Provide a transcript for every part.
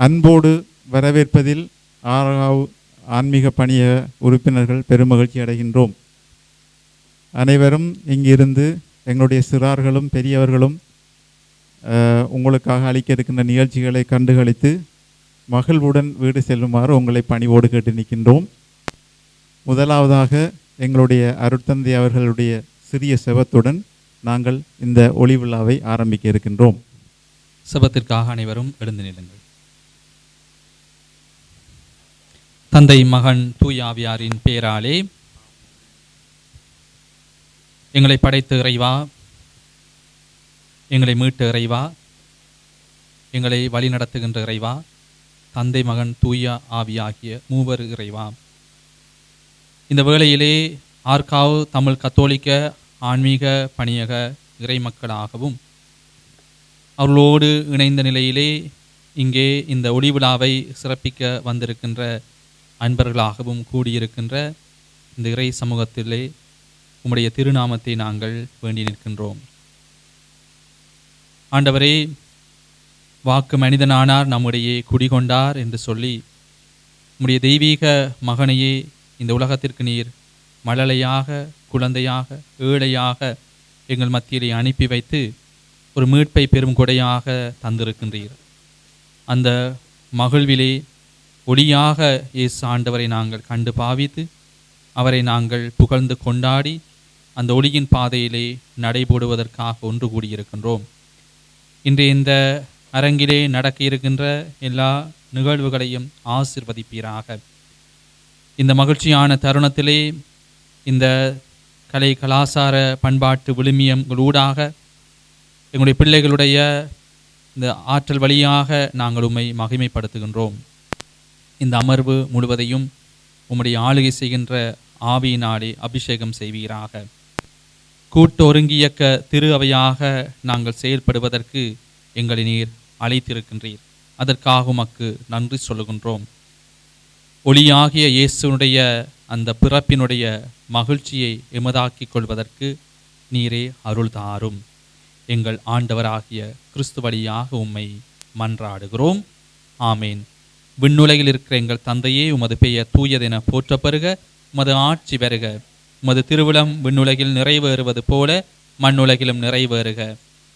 அன்போடு வரவேற்பதில் ஆன்மீக பணிய உறுப்பினர்கள் பெருமகிழ்ச்சி அடைகின்றோம். அனைவரும் இங்கிருந்து எங்களுடைய சிறார்களும் பெரியவர்களும் உங்களுக்காக அளிக்க இருக்கின்ற நிகழ்ச்சிகளை கண்டுகளித்து மகிழ்வுடன் வீடு செல்லுமாறு உங்களை பணிவோடு கேட்டு நிற்கின்றோம். முதலாவதாக எங்களுடைய அருட்தந்தை அவர்களுடைய சிறிய செபத்துடன் நாங்கள் இந்த ஒளி விழாவை ஆரம்பிக்க இருக்கின்றோம். செபத்திற்காக அனைவரும் எழுந்து நில்லுங்கள். தந்தை மகன் தூய ஆவியாரின் பேராலே எங்களை படைத்த இறைவா, எங்களை மீட்ட இறைவா, எங்களை வழி நடத்துகின்ற இறைவா, தந்தை மகன் தூய ஆவியாகிய மூவர் இறைவா, இந்த வேளையிலே ஆர்காவ் தமிழ் கத்தோலிக்க ஆன்மீக பணியக இறை மக்களாகவும் அவர்களோடு இணைந்த நிலையிலே இங்கே இந்த ஒளி விழாவை சிறப்பிக்க வந்திருக்கின்ற அன்பர்களாகவும் கூடியிருக்கின்ற இந்த இறை சமூகத்திலே உம்முடைய திருநாமத்தை நாங்கள் வேண்டி நிற்கின்றோம். ஆண்டவரே, வாக்கு மனிதனானார், நம்முடைய குடிகொண்டார் என்று சொல்லி உம்முடைய தெய்வீக மகனையே இந்த உலகத்திற்கு நீர் மழலையாக, குழந்தையாக, ஏழையாக எங்கள் மத்தியிலே அனுப்பி வைத்து ஒரு மீட்பை பெரும் கொடையாக தந்திருக்கின்றீர். அந்த மகிழ்விலே ஒளியாக இயேசு ஆண்டவரை நாங்கள் கண்டு பாவித்து அவரை நாங்கள் புகழ்ந்து கொண்டாடி அந்த ஒளியின் பாதையிலே நடைபோடுவதற்காக ஒன்று கூடியிருக்கின்றோம். இன்றைய இந்த அரங்கிலே நடக்க இருக்கின்ற எல்லா நிகழ்வுகளையும் ஆசிர்வதிப்பீராக. இந்த மகிழ்ச்சியான தருணத்திலே இந்த கலை கலாசார பண்பாட்டு விழுமியங்களூடாக எங்களுடைய பிள்ளைகளுடைய இந்த ஆற்றல் வழியாக நாங்கள் உம்மை மகிமைப்படுத்துகின்றோம். இந்த அமர்வு முழுவதையும் உம்முடைய ஆளுகை செய்கின்ற ஆவியினாலே அபிஷேகம் செய்வீராக. கூட்டு ஒருங்கியக்க திரு அவையாக நாங்கள் செயல்படுவதற்கு எங்களை நீர் அழைத்திருக்கின்றீர். அதற்காக உமக்கு நன்றி சொல்லுகின்றோம். ஒளியாகிய இயேசுனுடைய அந்த பிறப்பினுடைய மகிழ்ச்சியை எமதாக்கிக் கொள்வதற்கு நீரே அருள் தாரும். எங்கள் ஆண்டவராகிய கிறிஸ்து வழியாக உம்மை மன்றாடுகிறோம். ஆமேன். விண்ணுலகில் இருக்கிற எங்கள் தந்தையே, உமது பெயர் தூயதென போற்றப்பெறுக, உமது ஆட்சி வருக, உமது திருவிழம் விண்ணுலகில் நிறைவேறுவது போல மண்ணுலகிலும் நிறைவேறுக.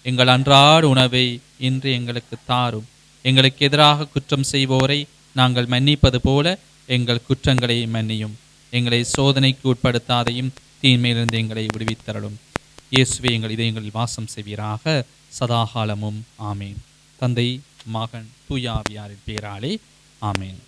எங்கள் அன்றாட உணவை இன்று எங்களுக்கு தாரும். எங்களுக்கு எதிராக குற்றம் செய்வோரை நாங்கள் மன்னிப்பது போல எங்கள் குற்றங்களை மன்னியும். எங்களை சோதனைக்கு உட்படுத்தாதையும் தீமையிலிருந்து எங்களை விடுவித்தரலும். இயேசுவே, எங்கள் இதயங்களில் வாசம் செய்வீராக சதாகாலமும். ஆமேன். தந்தை மகன் தூய ஆவியாரின் பேராலே ஆமேன்.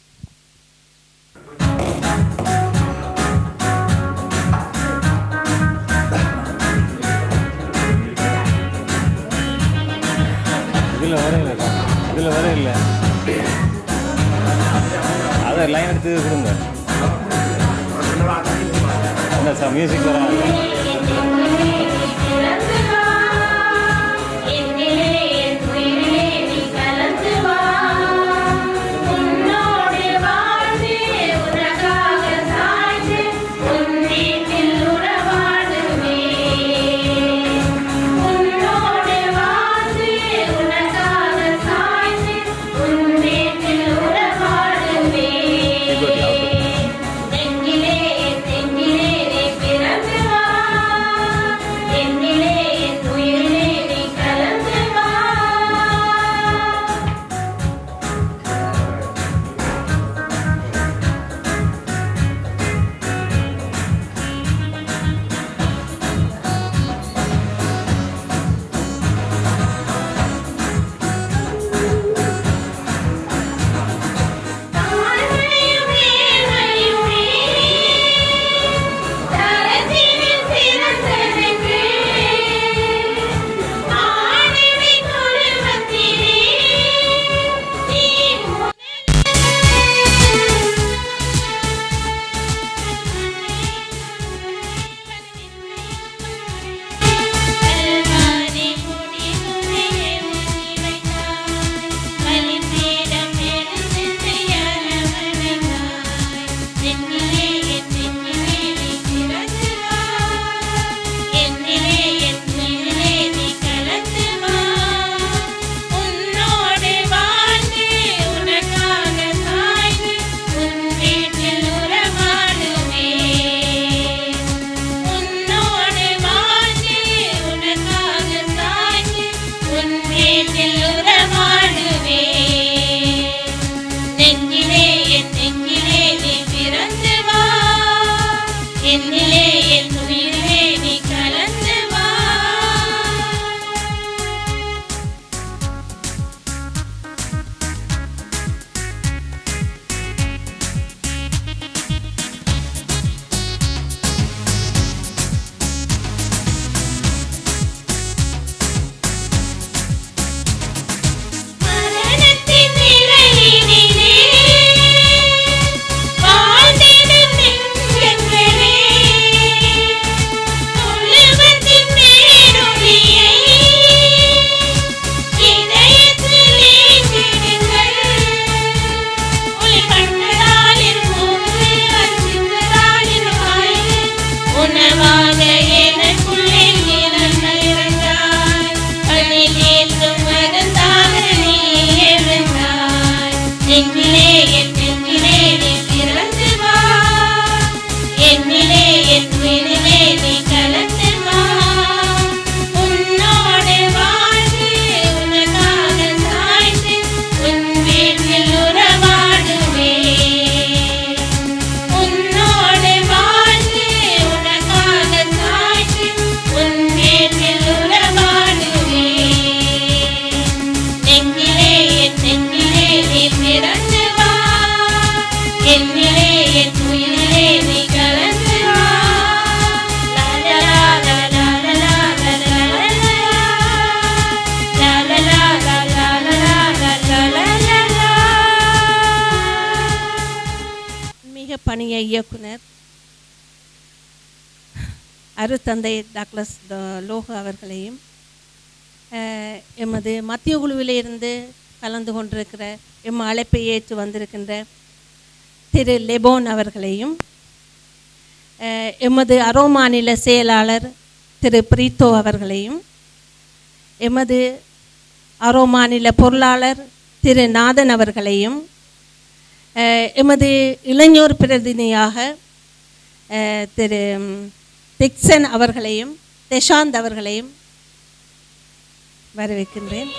இதில் வர இல்லை, அதை லைன் எடுத்து கொடுங்க. என்ன சார் மியூசிக் வர கண்ணிய இயக்குனர் அருத்தந்தை டாக்டர் லோக அவர்களையும், எமது மத்திய குழுவிலிருந்து கலந்து கொண்டிருக்கிற எம் அழைப்பை ஏற்று வந்திருக்கின்ற திரு லெபோன் அவர்களையும், எமது அரோ மாநில செயலாளர் திரு பிரீத்தோ அவர்களையும், எமது அரோ மாநில பொருளாளர் திரு நாதன் அவர்களையும், எமது இளைஞர் பிரதிநிதியாக திரு திக்சன் அவர்களையும் தெஷாந்த் அவர்களையும் வரவேற்கின்றேன்.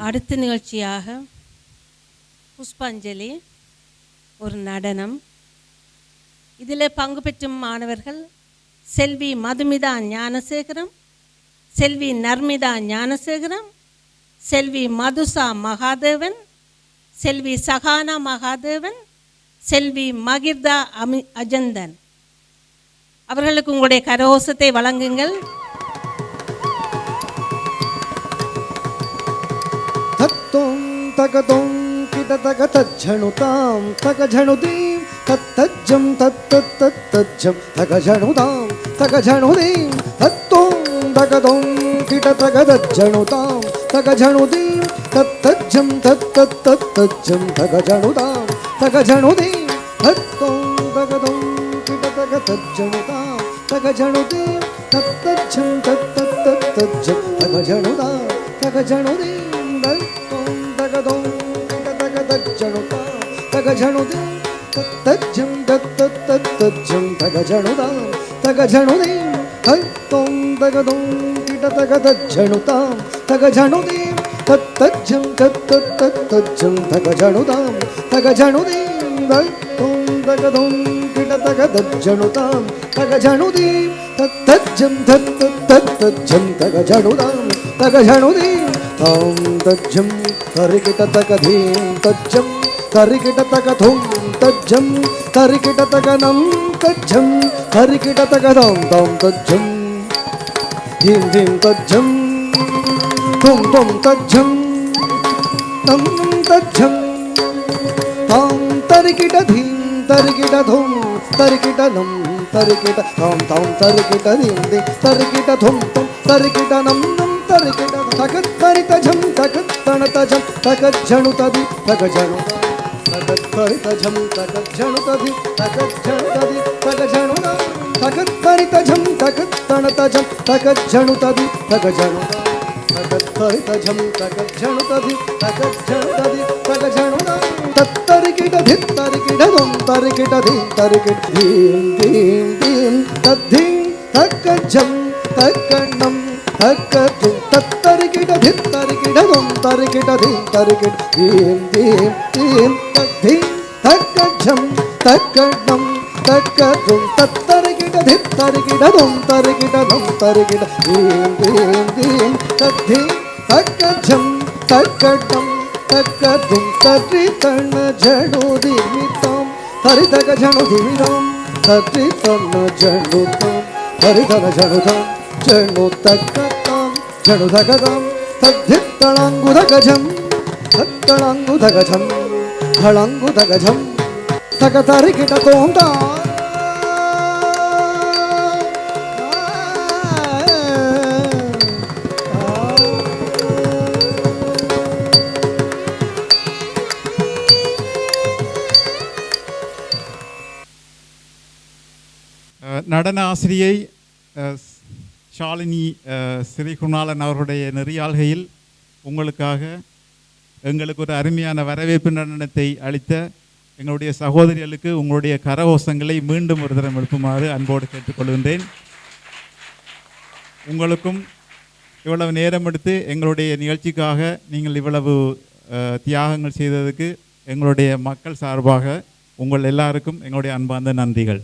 அடுத்த நிகழ்ச்சியாக புஷ்பாஞ்சலி, ஒரு நடனம். இதில் பங்கு பெற்றும் மாணவர்கள் செல்வி மதுமிதா ஞானசேகரம், செல்வி நர்மிதா ஞானசேகரம், செல்வி மதுசா மகாதேவன், செல்வி சகானா மகாதேவன், செல்வி மகிர்தா அஜந்தன். அவர்களுக்கு உங்களுடைய கரகோஷத்தை வழங்குங்கள். தத்தோம் தகதோம் கிடதக தஜ்ஜணுதாம் தகஜணுதீம் தத்தஜ்ஜம் தத்தத்தத்தஜ்ஜம் தகஜணுதாம் தகஜணுதீம் தத்தோம் தகதோம் கிடதக தஜ்ஜணுதாம் தகஜணுதீம் தத்தஜ்ஜம் தத்தத்தத்தஜ்ஜம் தகஜணுதாம் தகஜணுதீம் தத்தோம் தகதோம் கிடதக தஜ்ஜணுதாம் தகஜணுதீம் தத்தஜ்ஜம் தத்தத்தத்தஜ்ஜம் தகஜணுதாம் தகஜணுதீம் தத்தோம் தகதோம் கிடதக தஜ்ஜணுதாம் தகஜணுதீம் தத்தஜ்ஜம் தத்தத்தத்தஜ்ஜம் தகஜணுதாம் தகஜணுதீம் தத்தோம் தகதோம் கிடதக தஜ்ஜணுதாம் தகஜணுதீம் தத்தஜ்ஜம் தத்தத்தத்தஜ்ஜம் தகஜணுதாம் தகஜணுதீம் தத்தோம் தகதோம் கிடதக தஜ்ஜணுதாம் தகஜணுதீம் தத்தஜ்ஜம் தத்தத்தத்தஜ்ஜம் தகஜணுதாம் தகஜணுதீம் தாம் தஜ்ஜம் தரிகிடதகதீம் தஜ்ஜம் தரிகிடதகதும் தஜ்ஜம் தரிகிடதகனம் தஜ்ஜம் தரிகிடதகதாம் தாம் தஜ்ஜம் தீம் தீம் தஜ்ஜம் தும் தும் தஜ்ஜம் தம் தஜ்ஜம் தாம் தரிகிடதீம் தரிகிடதும் தரிகிடனம் தரிகிட தாம் தாம் தரிகிடதீம் தீம் தரிகிடதும் தும் தரிகிடனம் நம் தரிகிட தகத்தரிதஜம் தகத்தனதஜம் தகஜணுததி தகஜணுதா தகத்தரிதஜம் தகஜணுததி தகஜணுததி தகஜணுதா தகத்தரிதஜம் தகத்தனதஜம் தகஜணுததி தகஜணுதா தகத்தரிதஜம் தகஜணுததி தகஜணுததி தகஜணுதா தத்தரிகிடதி தரிகிடதும் தரிகிடதி தரிகிடீம் தீம் தீம் தத்தீம் தகஜம் தகணம் தக்கதும் தத்தரிகிடதி தரிகிடதும் தரிகிடதி தரிகிடீம் தீம் தீம் தத்தீம் தகஜம் தகணம் தக்கதும் தத்தரிகிட தரிகிட தித் தரிகிட தும் தரிகிட தும் தரிகிட தீம் தீம் தீம் தத்தி தக்கஜம் தக்கடம் தக்கதும் தரி தண்ண ஜடு திமிதம் தரி தக ஜடு திமிதம் தரி தண்ண ஜடு தம் தரி தன ஜடு தம் ஜடு தக்கதம் ஜடு தகதம் தத்தி தளங்கு தகஜம் தத்தளங்கு தகஜம் தளங்கு தகஜம் தக தரிகிட தோந்தா நடன ஆசிரியை ஷாலினி ஸ்ரீகுணாலன் அவருடைய நெறியாள்கையில் உங்களுக்காக எங்களுக்கு ஒரு அருமையான வரவேற்பு நடனத்தை அளித்த எங்களுடைய சகோதரிகளுக்கு உங்களுடைய கரகோஷங்களை மீண்டும் ஒரு தரம் எழுப்புமாறு அன்போடு கேட்டுக்கொள்கின்றேன். உங்களுக்கும் இவ்வளவு நேரம் எடுத்து எங்களுடைய நிகழ்ச்சிக்காக நீங்கள் இவ்வளவு தியாகங்கள் செய்ததுக்கு எங்களுடைய மக்கள் சார்பாக உங்கள் எல்லாருக்கும் எங்களுடைய அன்பார்ந்த நன்றிகள்.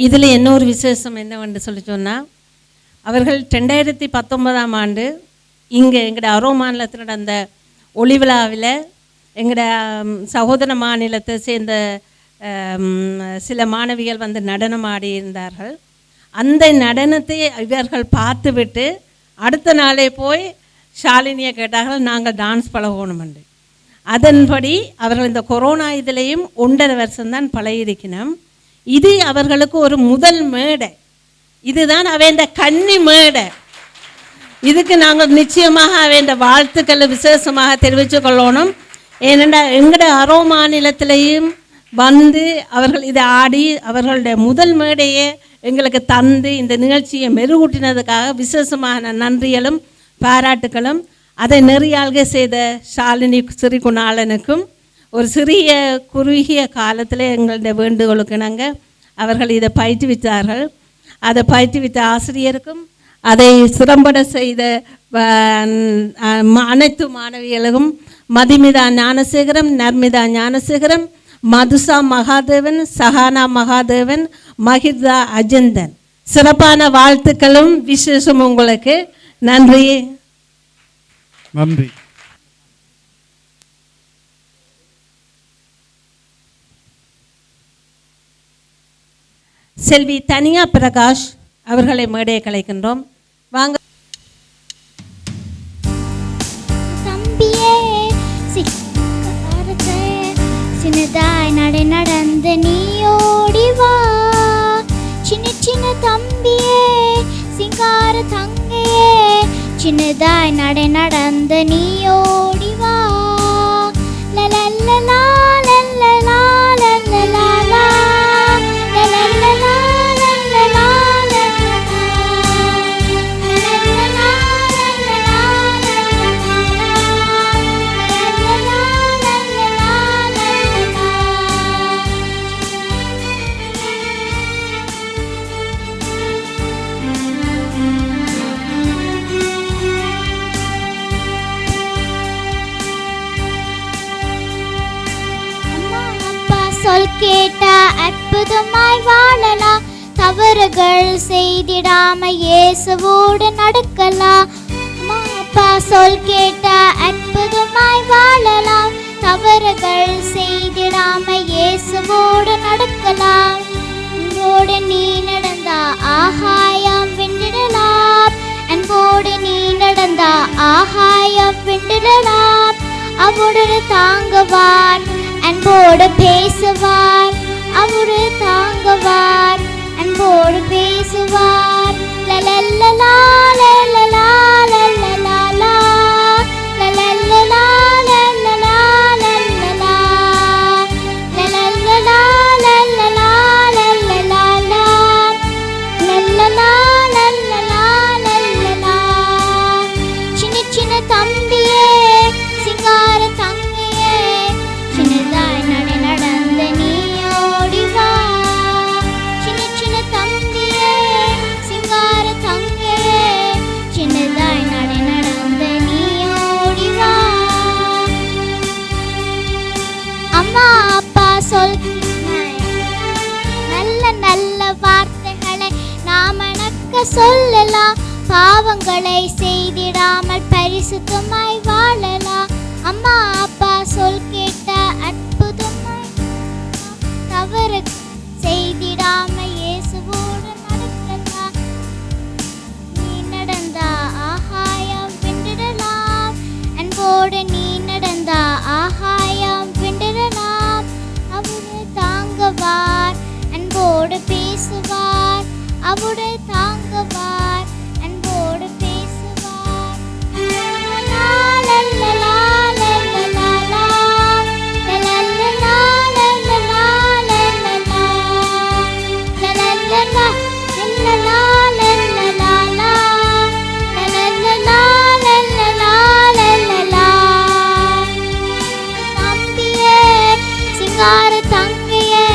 இதில் இன்னொரு விசேஷம் என்னவென்று சொல்லி சொன்னால், அவர்கள் 2019ஆம் ஆண்டு இங்கே எங்களோட அரோ மாநிலத்தில் நடந்த ஒளிவிழாவில் எங்களோட சகோதர மாநிலத்தை சேர்ந்த சில மாணவிகள் வந்து நடனம் ஆடியிருந்தார்கள். அந்த நடனத்தை இவர்கள் பார்த்துவிட்டு அடுத்த நாளே போய் ஷாலினியை கேட்டார்கள், நாங்கள் டான்ஸ் பழகணுமென்று. அதன்படி அவர்கள் இந்த கொரோனா இதிலையும் 1.5 வருஷம்தான் பழகியிருக்கணும். இது அவர்களுக்கு ஒரு முதல் மேடை. இதுதான் அவன் கன்னி மேடை. இதுக்கு நாங்கள் நிச்சயமாக அவன் வாழ்த்துக்களை விசேஷமாக தெரிவித்து கொள்ளணும். ஏனென்றால் எங்களோட அரோ மாநிலத்திலையும் வந்து அவர்கள் இதை ஆடி அவர்களுடைய முதல் மேடையை எங்களுக்கு தந்து இந்த நிகழ்ச்சியை மெருகூட்டினதுக்காக விசேஷமான நன்றிகளும் பாராட்டுகளும். அதை நெறியாள்கை செய்த ஷாலினி ஸ்ரீகுணாலனுக்கும் ஒரு சிறிய குறுகிய காலத்தில் எங்களுடைய வேண்டுகோளுக்கு நாங்கள் அவர்கள் இதை பயிற்றுவித்தார்கள். அதை பயிற்றுவித்த ஆசிரியருக்கும் அதை சிறம்பட செய்த அனைத்து மாணவிகளுக்கும் மதிமிதா ஞானசேகரம், நர்மிதா ஞானசேகரம், மதுசா மகாதேவன், சஹானா மகாதேவன், மஹிர்தா அஜந்தன் சிறப்பான வாழ்த்துக்களும் விசேஷம் உங்களுக்கு. நன்றி. நன்றி. செல்வி தனியா பிரகாஷ் அவர்களை மேடையை கலைக்கின்றோம். வாங்க. தம்பியே சின்னதாய் நடை நடந்து நீ ஓடி வா, சின்ன சின்ன தம்பியே சிங்கார தங்கையே சின்னதாய் நடை நடந்து நீ ஓடி வா. லலலலா லலலா லலலா சொல் கேட்டா அற்புதமாய் வாழலாம், தவறுகள் செய்திடாம இயேசுவோடு நடக்கலாம். அம்மா அப்பா சொல் கேட்டா அற்புதமாய் வாழலாம், தவறுகள் செய்திடாம இயேசுவோடு நடக்கலாம். அன்போடு நீ நடந்தா ஆகாயம் வென்றிடலாம், அன்போடு நீ நடந்தா ஆகாயம் வென்றிடலாம். அவரோடு தாங்குவார், அன்போடு பேசுவார், அவரு தாங்குவார், அன்போடு பேசுவார். லலலலா லலலா லலலா லலலலா லலலா லலலா லலலலா லலலா லலலா லலலா லலலா லலலா. சின்ன சின்ன தம்பியே சிங்கார தங்கையே சின்னதாய் நடை நடந்து நீ ஓடி வா, சின்ன சின்ன தம்பியே சிங்கார தங்கையே தவறுகளை செய்திடாமல் பரிசுத்தமாய் வாழலாம். அம்மா அப்பா சொல் கேட்ட அற்புதமாய் தவறு செய்திடாமல் இயேசுவோடு நடக்கலாம். நீ நடந்தா ஆகாயம் வென்றிடலாம். அன்போடு நீ நடந்தா ஆகாயம் வென்றிடலாம். அவரு தாங்குவார், அன்போடு பேசுவார். அவரு தாங்குவார், அன்போடு பேசுவார். லா, லா, லா, லா, லா, லா, லா, லா. லா, லா, லா, லா, லா, லா, லா, லா, லா, லா. லா, லா, லா, லா, லா, லா, லா, லா, லா, லா. லா, லா, லா, லா, லா, லா, லா, லா, லா. தம்பியே, சிங்கார தங்கையே,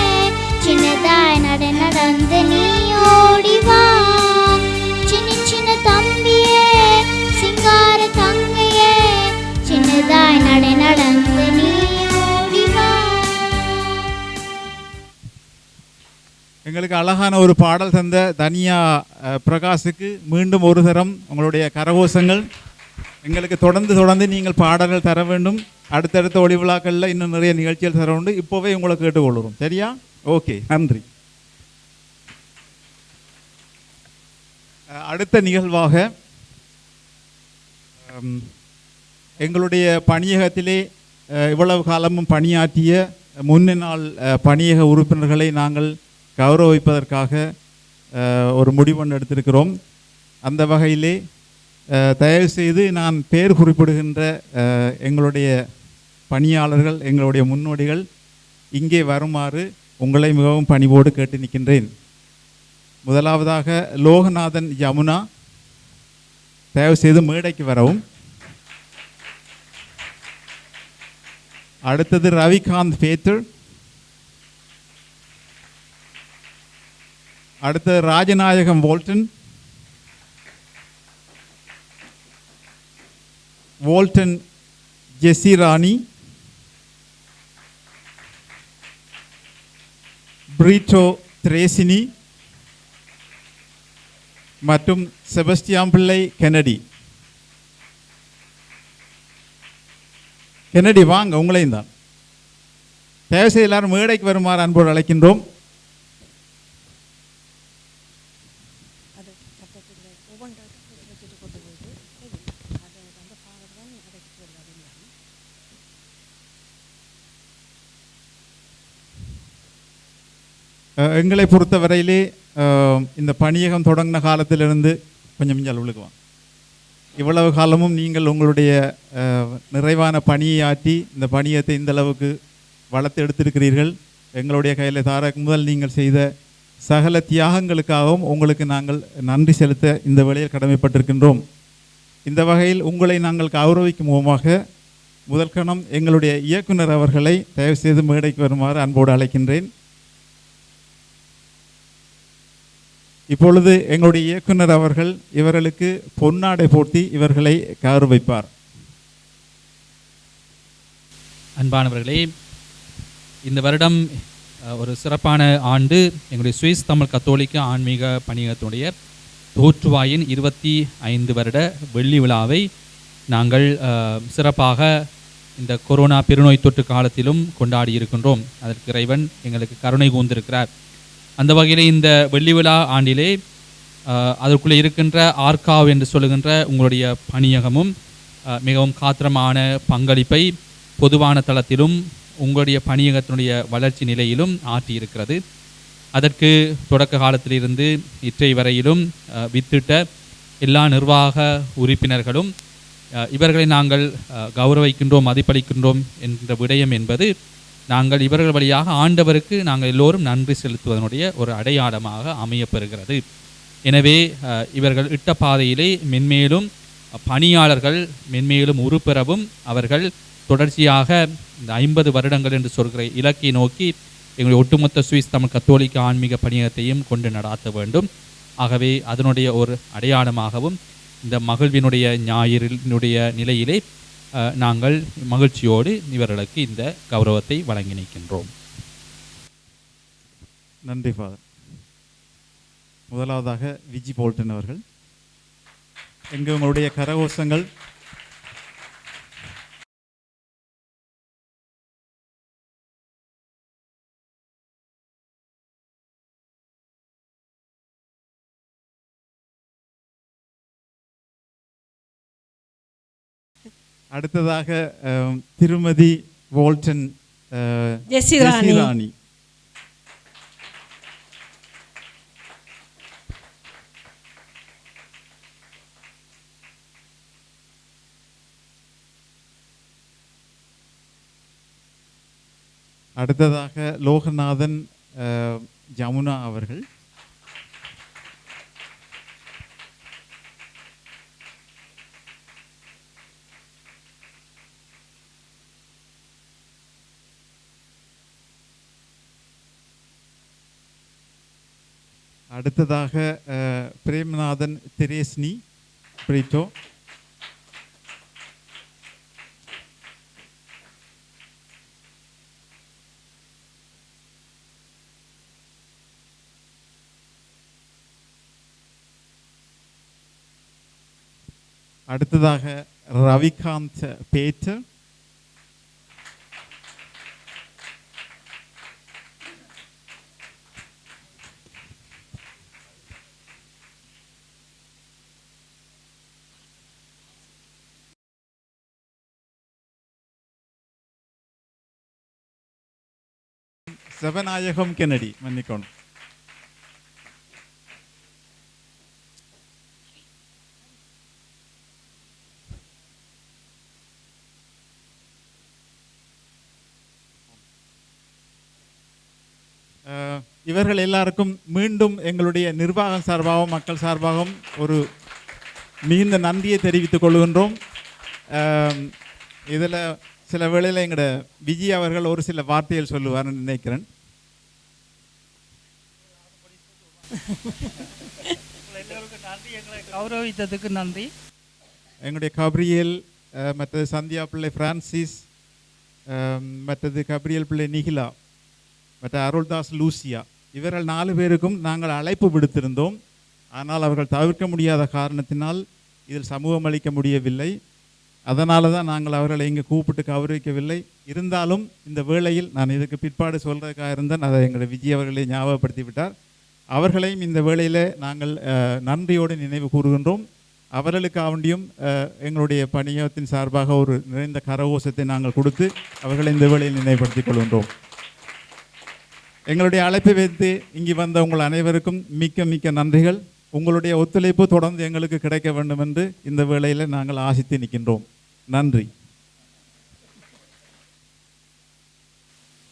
சின்னதாய் நடந்து நீ ஓடி வா. சின்ன சின்ன தம்பியே, சிங்கார தங்கையே, சின்னதாய் நடந்து நீ ஓடி வா. எங்களுக்கு அழகான ஒரு பாடல் தந்த தனியா பிரகாஷுக்கு மீண்டும் ஒரு தரம் உங்களுடைய கரகோஷங்கள். எங்களுக்கு தொடர்ந்து நீங்கள் பாடல்கள் தர வேண்டும். அடுத்தடுத்த ஒளி விழாக்களில் இன்னும் நிறைய நிகழ்ச்சிகள் தர உண்டு. இப்போவே உங்களை கேட்டுக்கொள்கிறோம். சரியா? ஓகே, நன்றி. அடுத்த நிகழ்வாக எங்களுடைய பணியகத்திலே இவ்வளவு காலமும் பணியாற்றிய முன்னாள் பணியக உறுப்பினர்களை நாங்கள் கௌரவிப்பதற்காக ஒரு முடிவொன்று எடுத்திருக்கிறோம். அந்த வகையிலே தயவுசெய்து நான் பெயர் குறிப்பிடுகின்ற எங்களுடைய பணியாளர்கள், எங்களுடைய முன்னோடிகள் இங்கே வருமாறு உங்களை மிகவும் பணிவோடு கேட்டு நிற்கின்றேன். முதலாவதாக லோகநாதன் யமுனா, தயவுசெய்து மேடைக்கு வரவும். அடுத்தது ரவிகாந்த் பேத்தர். அடுத்தது ராஜநாயகம் வோல்டன் ஜெசி ராணி, பிரிட்டோ திரேசினி மற்றும் செபஸ்டியான் பிள்ளை கென்னடி. கென்னடி வாங்க, உங்களையும் தான். தயவுசெய்து எல்லாரும் மேடைக்கு வருமாறு அன்போடு அழைக்கின்றோம். எங்களை பொறுத்தவரையிலே இந்த பணியகம் தொடங்கின காலத்திலிருந்து கொஞ்சம் மிஞ்சால் விழுக்குவான். இவ்வளவு காலமும் நீங்கள் உங்களுடைய நிறைவான பணியை ஆற்றி இந்த பணியத்தை இந்த அளவுக்கு வளர்த்து எடுத்திருக்கிறீர்கள். எங்களுடைய கையில் தாரக்கு முதல் நீங்கள் செய்த சகல தியாகங்களுக்காகவும் உங்களுக்கு நாங்கள் நன்றி செலுத்த இந்த வேளையில் கடமைப்பட்டிருக்கின்றோம். இந்த வகையில் உங்களை நாங்கள் கௌரவிக்கும் முகமாக முதல் கணம் எங்களுடைய இயக்குனர் அவர்களை தயவுசெய்து மேடைக்கு வருமாறு அன்போடு அழைக்கின்றேன். இப்பொழுது எங்களுடைய இயக்குனர் அவர்கள் இவர்களுக்கு பொன்னாடை போர்த்தி இவர்களை கௌரவிப்பார். அன்பானவர்களே, இந்த வருடம் ஒரு சிறப்பான ஆண்டு. எங்களுடைய சுவிஸ் தமிழ் கத்தோலிக்க ஆன்மீக பணியகத்துடைய தோற்றுவாயின் 25 வருட வெள்ளி விழாவை நாங்கள் சிறப்பாக இந்த கொரோனா பெருநோய் தொற்று காலத்திலும் கொண்டாடி இருக்கின்றோம். அதற்கு இறைவன் எங்களுக்கு கருணை கூர்ந்திருக்கிறார். அந்த வகையில் இந்த வெள்ளி விழா ஆண்டிலே அதற்குள்ளே இருக்கின்ற ஆர்காவ் என்று சொல்லுகின்ற உங்களுடைய பணியகமும் மிகவும் காத்திரமான பங்களிப்பை பொதுவான தளத்திலும் உங்களுடைய பணியகத்தினுடைய வளர்ச்சி நிலையிலும் ஆற்றியிருக்கிறது. அதற்கு தொடக்க காலத்திலிருந்து இற்றை வரையிலும் வித்திட்ட எல்லா நிர்வாக உறுப்பினர்களும் இவர்களை நாங்கள் கௌரவிக்கின்றோம், மதிப்பளிக்கின்றோம் என்ற விடயம் என்பது நாங்கள் இவர்கள் வழியாக ஆண்டவருக்கு நாங்கள் எல்லோரும் நன்றி செலுத்துவதனுடைய ஒரு அடையாளமாக அமையப்பெறுகிறது. எனவே இவர்கள் இட்ட பாதையிலே மென்மேலும் பணியாளர்கள் மென்மேலும் உருப்பெறவும் அவர்கள் தொடர்ச்சியாக இந்த 50 வருடங்கள் என்று சொல்கிற இலக்கை நோக்கி எங்களுடைய ஒட்டுமொத்த சுவிஸ் தமிழ் கத்தோலிக்க ஆன்மீக பணியகத்தையும் கொண்டு நடாத்த வேண்டும். ஆகவே அதனுடைய ஒரு அடையாளமாகவும் இந்த மகிழ்வினுடைய ஞாயிறினுடைய நிலையிலே நாங்கள் மகிழ்ச்சியோடு இவர்களுக்கு இந்த கௌரவத்தை வழங்கி நிற்கின்றோம். நன்றி ஃபாதர். முதலாவதாக விஜி போல்டன் அவர்கள். எங்கே உங்களுடைய கரகோஷங்கள்? அடுத்ததாக திருமதி வால்டன் ஜெசிராணி. அடுத்ததாக லோகநாதன் ஜமுனா அவர்கள். அடுத்ததாக பிரேமநாதன் தெரேஸ்னி பிரிட்டோ. அடுத்ததாக ரவிகாந்த் பேட்டர். செவநாயகம் கென்னடி, மன்னிக்கணும். இவர்கள் எல்லாருக்கும் மீண்டும் எங்களுடைய நிர்வாகம் சார்பாகவும் மக்கள் சார்பாகவும் ஒரு மிகுந்த நன்றியை தெரிவித்துக் கொள்கின்றோம். இதில் சில வேளையில் எங்களோட விஜய் அவர்கள் ஒரு சில வார்த்தைகள் சொல்லுவார்னு நினைக்கிறேன். கௌரவித்ததுக்கு நன்றி. எங்களுடைய கப்ரியல், மற்றது சந்தியா பிள்ளை பிரான்சிஸ், மற்றது கப்ரியல் பிள்ளை நிகிலா, மற்ற அருள்தாஸ் லூசியா, இவர்கள் 4 பேருக்கும் நாங்கள் அழைப்பு விடுத்திருந்தோம். ஆனால் அவர்கள் தவிர்க்க முடியாத காரணத்தினால் இதில் சமூகம் அளிக்க முடியவில்லை. அதனால தான் நாங்கள் அவர்களை இங்கே கூப்பிட்டு கௌரவிக்கவில்லை. இருந்தாலும் இந்த வேளையில் நான் இதுக்கு பிற்பாடு சொல்கிறதுக்காக இருந்தேன். அதை எங்களுடைய விஜய் அவர்களை ஞாபகப்படுத்தி விட்டார். அவர்களையும் இந்த வேளையில் நாங்கள் நன்றியோடு நினைவு கூறுகின்றோம். அவர்களுக்காண்டியும் எங்களுடைய பணியகத்தின் சார்பாக ஒரு நிறைந்த கரகோஷத்தை நாங்கள் கொடுத்து அவர்களை இந்த வேளையில் நினைவுபடுத்திக் கொள்கின்றோம். எங்களுடைய அழைப்பை வைத்து இங்கு வந்த உங்கள் அனைவருக்கும் மிக்க மிக்க நன்றிகள். உங்களுடைய ஒத்துழைப்பு தொடர்ந்து எங்களுக்கு கிடைக்க வேண்டும் என்று இந்த வேளையில் நாங்கள் ஆசித்து நிற்கின்றோம். நன்றி.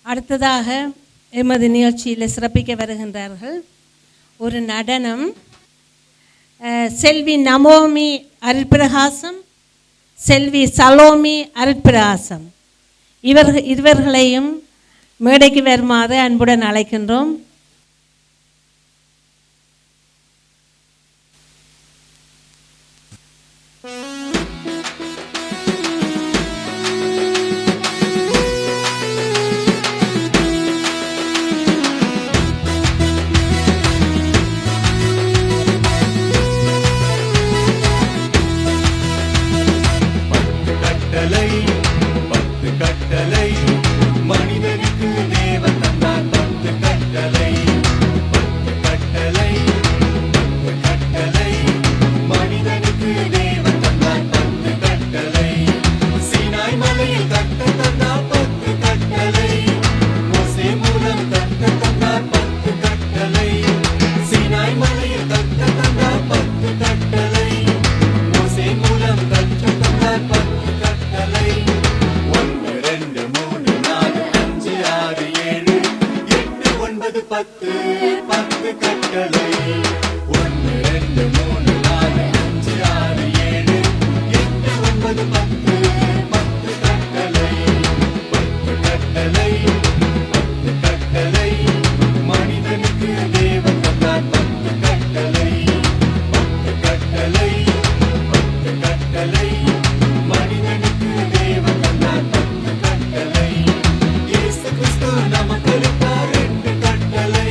அடுத்ததாக எமது நிகழ்ச்சியில் சிறப்பிக்க வருகின்றார்கள் ஒரு நடனம். செல்வி நமோமி அருட்பிரகாசம், செல்வி சலோமி அருட்பிரகாசம், இவர்களையும் மேடைக்கு வருமாறு அன்புடன் அழைக்கின்றோம். நமக்கு 2 கட்டளை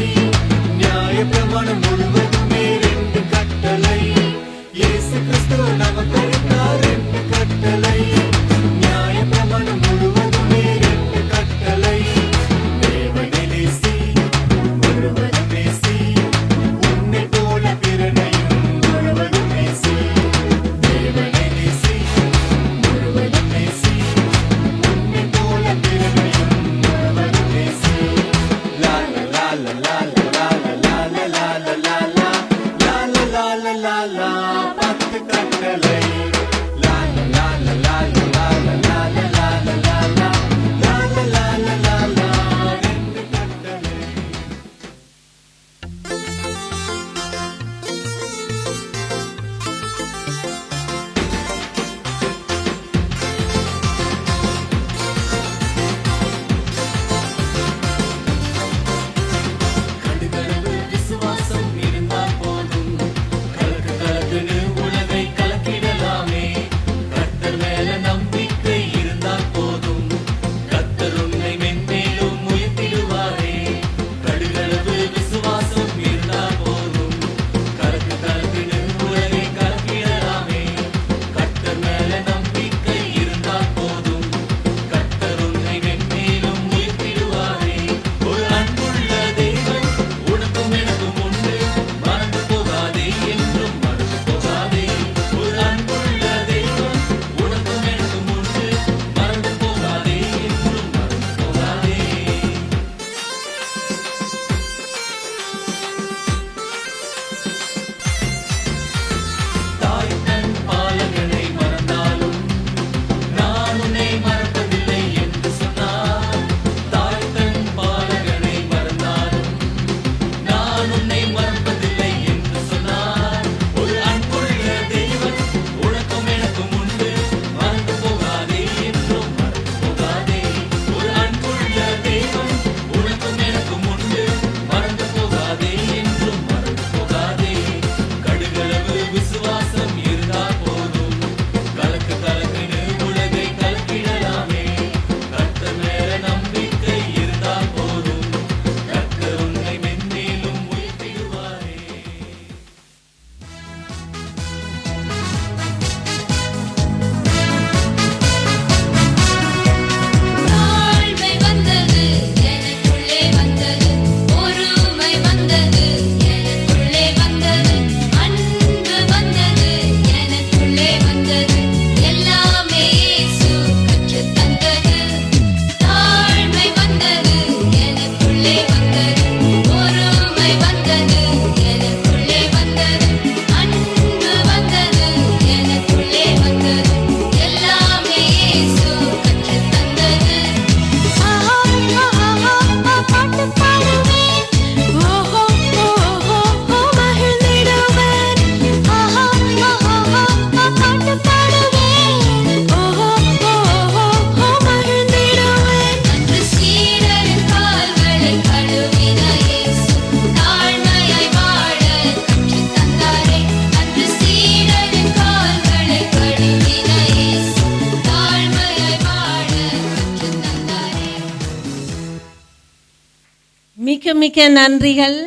மிக்க நன்றிகள்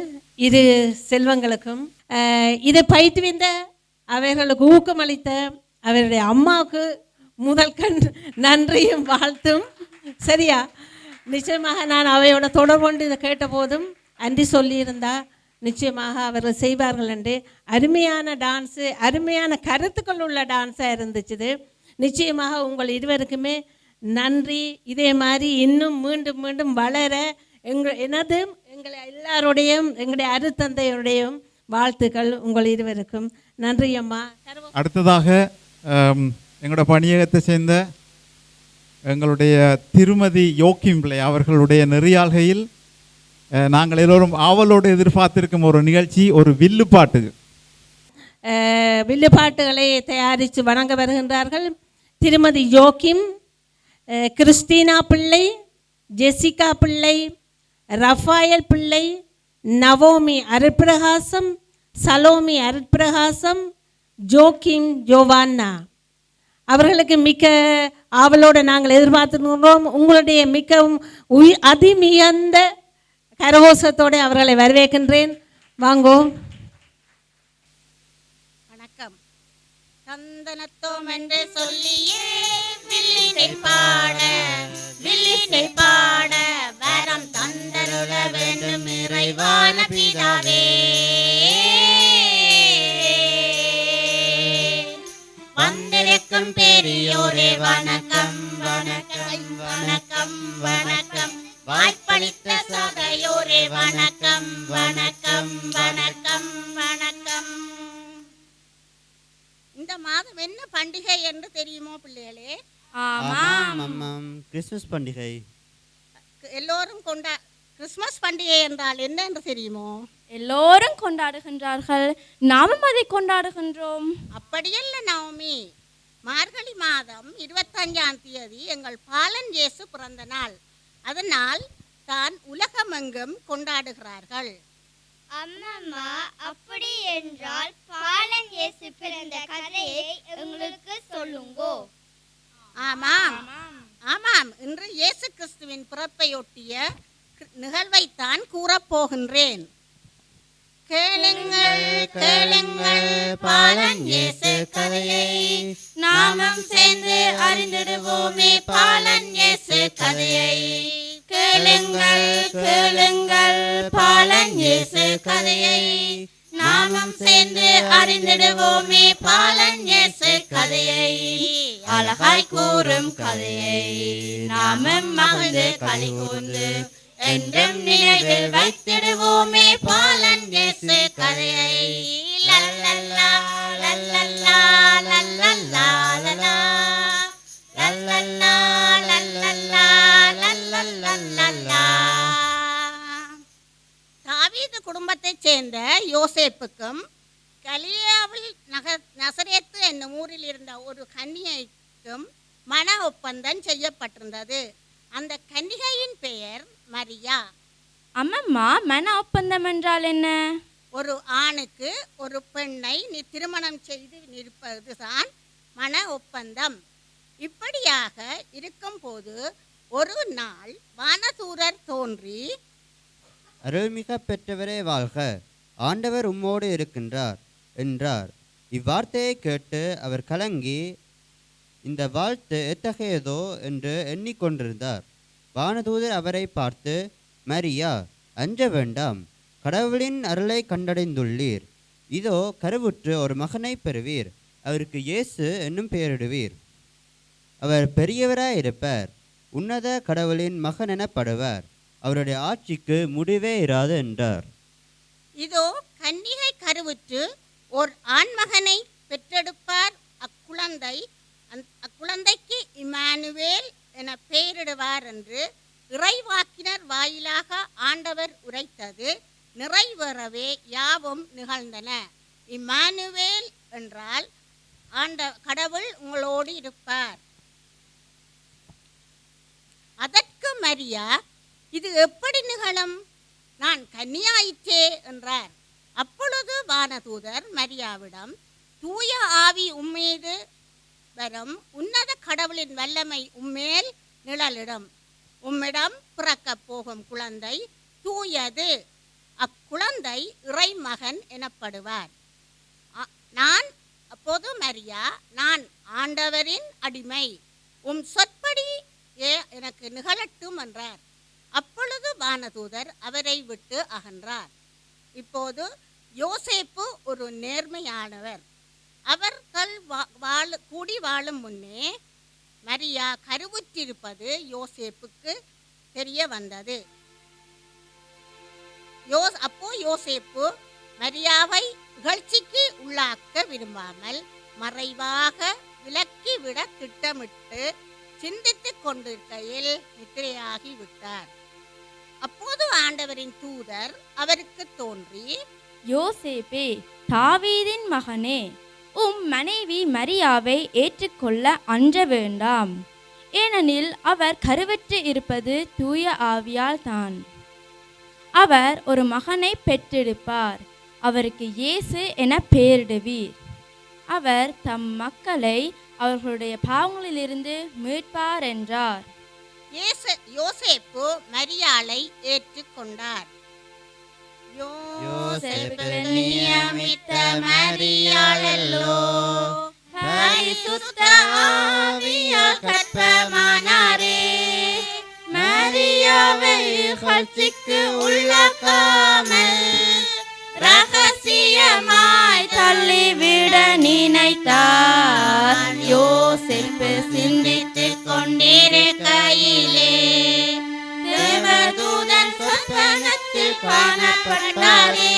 இரு செல்வங்களுக்கும். இதை பயிற்றுவிந்த அவர்களுக்கு ஊக்கமளித்த அவருடைய அம்மாவுக்கு முதல் நன்றியும் வாழ்த்தும். சரியா? நிச்சயமாக நான் அவையோட தொடர்பு கொண்டு இதை கேட்டபோதும் அன்றி சொல்லியிருந்தா நிச்சயமாக அவர்கள் செய்வார்கள் என்று. அருமையான டான்ஸு, அருமையான கருத்துக்கள் உள்ள டான்ஸாக இருந்துச்சு. நிச்சயமாக உங்கள் இருவருக்குமே நன்றி. இதே மாதிரி இன்னும் மீண்டும் மீண்டும் வளர எங்களை எல்லாருடையும் எங்களுடைய அருத்தந்தையுடையும் வாழ்த்துக்கள் உங்கள் இருவருக்கும். நன்றி அம்மா. அடுத்ததாக எங்களோட பணியகத்தை சேர்ந்த எங்களுடைய திருமதி யோக்கிம் பிள்ளை அவர்களுடைய நெறியாள்கையில் நாங்கள் எல்லோரும் ஆவலோடு எதிர்பார்த்திருக்கும் ஒரு நிகழ்ச்சி, ஒரு வில்லுப்பாட்டு. வில்லுப்பாட்டுகளை தயாரித்து வணங்க வருகின்றார்கள் திருமதி யோக்கிம், கிறிஸ்டினா பிள்ளை, ஜெசிகா பிள்ளை, ரஃபாயல் பிள்ளை, நவோமி அருட்பிரகாசம், சலோமி அருட்பிரகாசம், ஜோக்கிம் ஜோவான்னா. அவர்களுக்கு மிக்க ஆவலோடு நாங்கள் எதிர்பார்த்துக்கிறோம். உங்களுடைய மிகவும் அதிமிகுந்த கரகோஷத்தோடு அவர்களை வரவேற்கின்றேன். வாங்கோ. வணக்கம். சந்தனத்தோம் என்று சொல்லியே வில்லிசை பாட வில்லிசை பாட வரம் தந்தருள வேண்டும் இறைவான பிதாவே. வந்திருக்கும் பெரியோரே வணக்கம் வணக்கம் வணக்கம் வணக்கம். வாய்ப்பளித்த சபையோரே வணக்கம் வணக்கம் வணக்கம் வணக்கம். இந்த மாதம் என்ன பண்டிகை என்று தெரியுமோ பிள்ளைகளே? ஆமாம், கிறிஸ்துமஸ் பண்டிகை. எல்லோரும் கிறிஸ்துமஸ் பண்டிகை என்றால் என்ன என்று தெரியுமோ? எல்லோரும் கொண்டாடுகின்றார்கள், நாமும் அதை கொண்டாடுகின்றோம். அப்படியல்ல நவமி, மார்கழி மாதம் 25ஆம் தேதி எங்கள் பாலன் இயேசு பிறந்த நாள். அதனால் தான் உலகமெங்கும் கொண்டாடுகிறார்கள். அம்மம்மா, அப்படி என்றால் பாலன் இயேசு பிறந்த கதையை எங்களுக்கு சொல்லுங்கோ. ஆமாம் ஆமாம், இன்று இயேசு கிறிஸ்துவின் பிறப்பையொட்டிய நிகழ்வைத்தான் கூறப்போகின்றேன். கேளுங்கள் கேளுங்கள் பாலன் இயேசு கதையை, நாமும் சேர்ந்து அறிந்திடுவோமே பாலன் இயேசு கதையை. கேளுங்கள் கேளுங்கள் பாலன் இயேசு கதையை, நாமும் சேர்ந்து அறிந்திடுவோமே பாலன் இயேசு கதையை. அழகாய் கூறும் கதையை நாமும் மகிழ்ந்து களி கூர்ந்து என்றும் நினைவில் வைத்திடுவோமே பாலன் இயேசு கதையை. லல்லல்லா லல்லல்லா லல்லல்லா லல்லா லல்லல்லா லல்லல்லா லல்லல்லா. தாவீது குடும்பத்தைச் சேர்ந்த யோசேப்புக்கும் கலியாவில் நசரேத்து என்னும் ஊரில் இருந்த ஒரு கன்னிகைக்கும் மன ஒப்பந்தம் செய்யப்பட்டிருந்தது. அந்த கன்னிகையின் பெயர் மரியா. அம்மம்மா, மன ஒப்பந்தம் என்றால் என்ன? ஒரு ஆணுக்கு ஒரு பெண்ணை திருமணம் செய்து நிற்பதுதான் மன ஒப்பந்தம். இப்படியாக இருக்கும்போது ஒரு நாள் வானதூதர் தோன்றி, அருள்மிக பெற்றவரே வாழ்க, ஆண்டவர் உம்மோடு இருக்கின்றார் என்றார். இவ்வார்த்தையை கேட்டு அவர் கலங்கி இந்த வாழ்த்து எத்தகையதோ என்று எண்ணிக்கொண்டிருந்தார். வானதூதர் அவரை பார்த்து, மரியா, அஞ்ச வேண்டாம், கடவுளின் அருளை கண்டடைந்துள்ளீர். இதோ கருவுற்று ஒரு மகனை பெறுவீர், அவருக்கு இயேசு என்னும் பெயரிடுவீர். அவர் பெரியவராயிருப்பார், உன்னத கடவுளின் மகன் எனப்படுவார், அவருடைய ஆட்சிக்கு முடிவே இராது என்றார். இதோ கன்னிகை கருவுற்று ஓர் ஆண்மகனை பெற்றெடுப்பார். அக்குழந்தைக்கு இம்மானுவேல் என பெயரிடுவார் என்று இறைவாக்கினர் வாயிலாக ஆண்டவர் உரைத்தது நிறைவேறவே யாவும் நிகழ்ந்தன. இம்மானுவேல் என்றால் கடவுள் உங்களோடு இருப்பார். அதற்கு மரியா, இது எப்படி நிகழும்? நான் கன்னியாயிற்றே என்றார். அப்பொழுது வானதூதர் மரியாவிடம், தூய ஆவி உம்மீது வரும், உன்னத கடவுளின் வல்லமை உம்மேல் நிழலிடும். உம்மிடம் பிறக்கப் போகும் குழந்தை தூயது. அக்குழந்தை இறைமகன் எனப்படுவார். நான் அப்போது மரியா, நான் ஆண்டவரின் அடிமை, உம் சொற்படி எனக்கு நிகழட்டும் என்றார். அப்பொழுது வானதூதர் அவரை விட்டு அகன்றார். இப்போது யோசேப்பு ஒரு நேர்மையானவர். அவர்கள் கூடி வாழும் முன்னே மரியா கருவுற்றிருப்பது யோசேப்புக்கு தெரிய வந்தது. அப்போ யோசேப்பு மரியாவை இகழ்ச்சிக்கு உள்ளாக்க விரும்பாமல் மறைவாக விலக்கிவிட திட்டமிட்டு சிந்தித்துக் கொண்டிருக்கையில் நித்திரையாகி விட்டார். அப்போது ஆண்டவரின் தூதர் அவருக்கு தோன்றி, யோசேப்பே, தாவீதின் மகனே, உம் மனைவி மரியாவை ஏற்றுக்கொள்ள அஞ்ச வேண்டாம். ஏனெனில் அவர் கருவற்று இருப்பது தூய ஆவியால் தான். அவர் ஒரு மகனை பெற்றெடுப்பார். அவருக்கு இயேசு என பெயரிடுவீர். அவர் தம் மக்களை அவர்களுடைய பாவங்களிலிருந்து மீட்பார் என்றார். யோசேப்பு மரியாளை ஏற்றுக்கொண்டார். யோசேப்பு நியமித்த மரியாளல்லோ, பரிசுத்த ஆவியால் கற்பமானாரே. மரியாவை இகழ்ச்சிக்கு உள்ளாக்காமல் ரகசியமாய் தள்ளிவிட நினைத்தார். யோசேப்பு சிந்தித்துக் கொண்டிருக்கையிலே தேவதூதன் சொப்பனத்தில் காணப்பட்டாரே.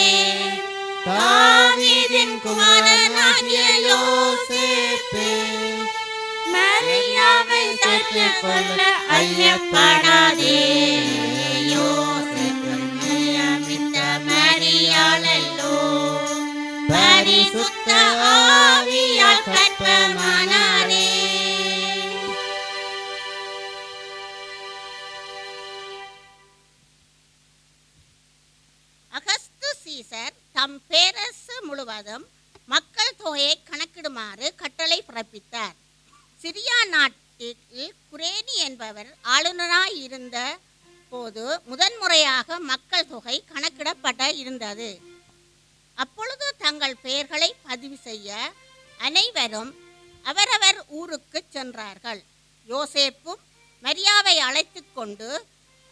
தாவீதின் குமாரனாகிய யோசேப்பு, மரியாவை பெற்றுக்கொள்ள ஐயப்படாதே. யோசேப்பு நியமித்த மரியாளல்லோ, பரிசுத்த ஆவியால் கற்பமானாரே. அகஸ்து சீசர் தம் பேரரசு முழுவதும் மக்கள் தொகையை கணக்கிடுமாறு கட்டளை பிறப்பித்தார். சிரியா நாட்டில் குரேனி என்பவர் ஆளுநராய் இருந்த போது முதன்முறையாக மக்கள் தொகை கணக்கிடப்பட இருந்தது. அப்பொழுது தங்கள் பெயர்களை பதிவு செய்ய அனைவரும் அவரவர் ஊருக்கு சென்றார்கள். யோசேப்பும் மரியாவை அழைத்து கொண்டு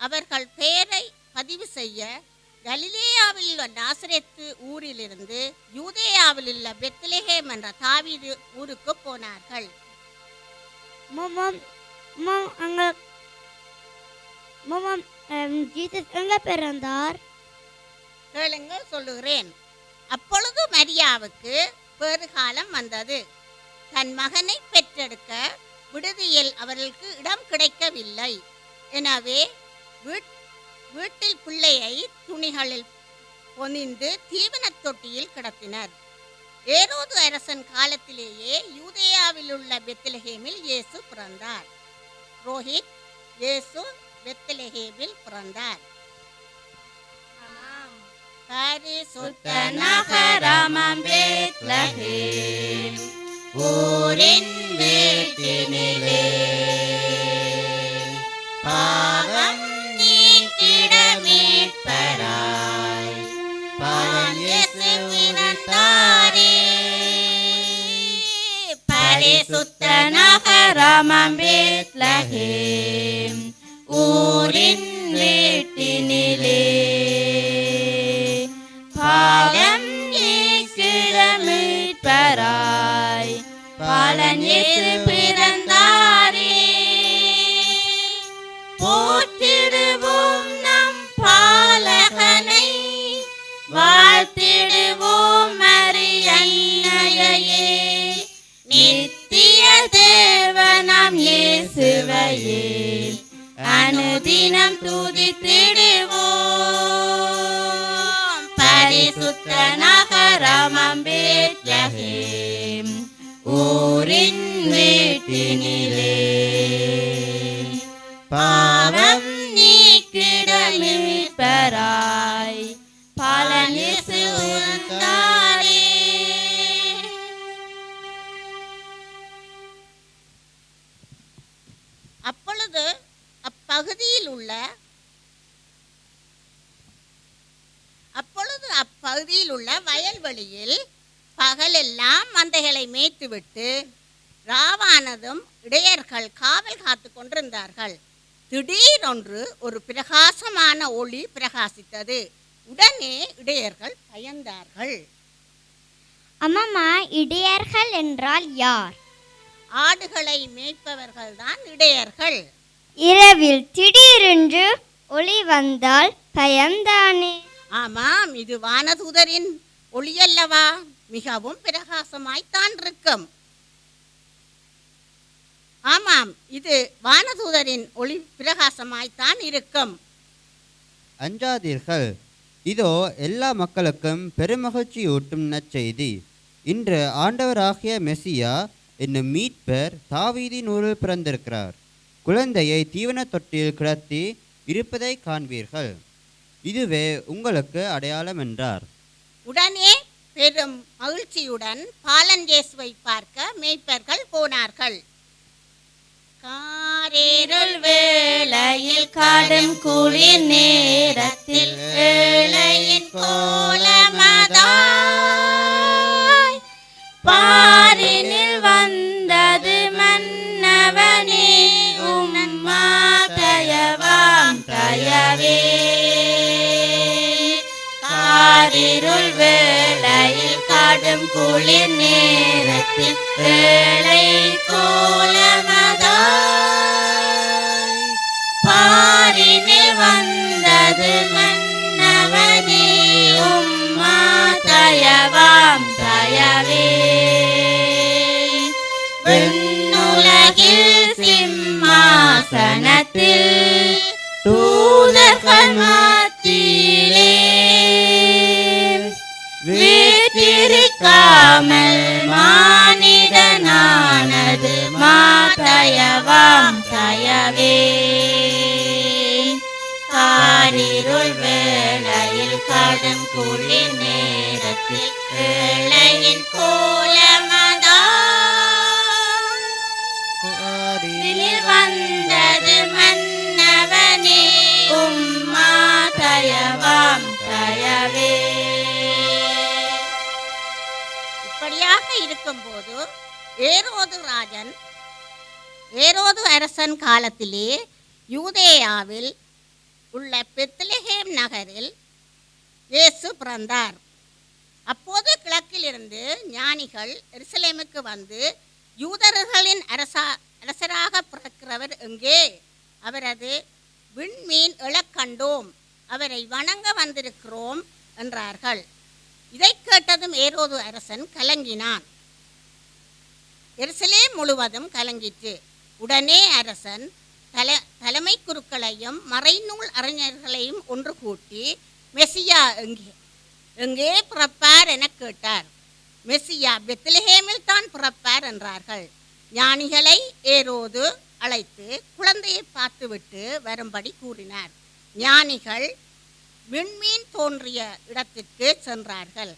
அவர்கள் பெயரை பதிவு செய்ய கலிலேயாவில் உள்ள நாசரேத்து ஊரிலிருந்து யூதேயாவில் உள்ள பெத்லெகேம் என்ற தாவீது ஊருக்கு போனார்கள். ஜீசஸ் எங்க பிறந்தார்? கேளுங்க, சொல்லுகிறேன். அப்பொழுது மரியாவுக்கு பேறுகாலம் வந்தது. தன் மகனை பெற்றெடுக்க விடுதியில் அவர்களுக்கு இடம் கிடைக்கவில்லை. எனவே வீட்டில் பிள்ளையை துணிகளில் பொதிந்து தீவனத் தொட்டியில் கிடத்தினர். ஏரோது அரசன் காலத்திலேயே யூதேயாவில் உள்ள பெத்லெகேமில் இயேசு பிறந்தார். ரோஹித், இயேசு பெத்லெகேமில் பிறந்தார். பரிசுத்த நகரமாம் பெத்லகேம், ஊரின் வீட்டினிலே பாவம் நீக்கிட மீட்பராய் பாலன் இயேசு பிறந்தாரே. பரிசுத்த நகரமாம் பெத்லகேம், ஊரின் வீட்டினிலே பாவம் நீக்கிட மீட்பராய் பாலன் இயேசு பிறந்தாரே. போற்றிடுவோம் நம் பாலகனை, வாழ்த்திடுவோம் மரியன்னையே. நித்திய தேவனாம் இயேசுவையே அனுதினம் துதித்திடுவோம். பரிசுத்த நகரமாம் பெத்லகேம், ஊரின் வீட்டினிலே பாவம் நீக்கிட மீட்பராய் பாலன் இயேசு பிறந்தாரே. அப்பொழுது அப்பகுதியில் உள்ள அப்பகுதியில் உள்ள வயல்வெளியில் பகலெல்லாம் மந்தைகளை மேய்த்துவிட்டு ராவானதும் இடையர்கள் காவல் காத்து கொண்டிருந்தார்கள். திடீரென்று ஒரு பிரகாசமான ஒளி பிரகாசித்தது. உடனே இடையர்கள் பயந்தார்கள். அம்மா, இடையர்கள் என்றால் யார்? ஆடுகளை மேய்ப்பவர்கள்தான் இடையர்கள். இரவில் திடீரென்று ஒளி வந்தால் பயம்தானே? ஆமாம், இது வானதூதரின் ஒளியல்லவா, மிகவும் பிரகாசமாய்த்தான் இருக்கும். ஆமாம், இது வானதூதரின் ஒளி பிரகாசமாய்த்தான் இருக்கும். அஞ்சாதீர்கள், இதோ எல்லா மக்களுக்கும் பெருமகிழ்ச்சியூட்டும் நற்செய்தி. இன்று ஆண்டவராகிய மெசியா என்னும் மீட்பர் தாவீதின் ஊரில் பிறந்திருக்கிறார். குழந்தையை தீவன தொட்டியில் கிடத்தி இருப்பதை காண்பீர்கள். இதுவே உங்களுக்கு அடையாளம் என்றார். உடனே பெரும் மகிழ்ச்சியுடன் பாலன் இயேசுவை பார்க்க மேய்ப்பர்கள் போனார்கள். காரிருள் வேளையில் காடும் குளிர் நேரத்தில் ஏழையின் கோலமதாய் பாரினில் வந்தது மன்னவனே, உம்மா தயவாம் தயவே. காரிருள் வேளையில் காடும் குளிர் நேரத்தில் ஏழை கோலமதாய் பாரினில் வந்தது மன்னவனே, உம்மா தயவாம் தயவே. விண்ணுலகில் சிம்மாசனத்தில் தூதர்கள் மத்தியிலே வீற்றிருக்காமல் மானிடனானது மாதயவாம் தயவே. காரிருள் வேளையில் கடும் குளிர் நேரத்தில் ஏழையின் கோலமதாய் வந்தது மன்னவனே, உம்மா தயவாம் தயவே. இப்படியாக இருக்கும்போது ஏரோது அரசன் காலத்திலே யூதேயாவில் உள்ள பெத்லெகேம் நகரில் இயேசு பிறந்தார். அப்போது கிழக்கிலிருந்து ஞானிகள் எருசலேமுக்கு வந்து, யூதர்களின் அரசராக பிறக்கிறவர் எங்கே? அவரது விண்மீன் எழக் கண்டோம், அவரை வணங்க வந்திருக்கிறோம் என்றார்கள். இதை கேட்டதும் ஏரோது அரசன் கலங்கினான். எருசலேம் முழுவதும் கலங்கிற்று. உடனே அரசன் தலைமை குருக்களையும் மறைநூல் அறிஞர்களையும் ஒன்று கூட்டி, மெசியா எங்கே பிறப்பார் என கேட்டார். மெசியா பெத்லெகேமில் தான் பிறப்பார் என்றார்கள். ஞானிகளை ஏரோது அழைத்து குழந்தையை பார்த்துவிட்டு வரும்படி கூறினார். ஞானிகள் விண்மீன் தோன்றிய இடத்திற்கு சென்றார்கள்.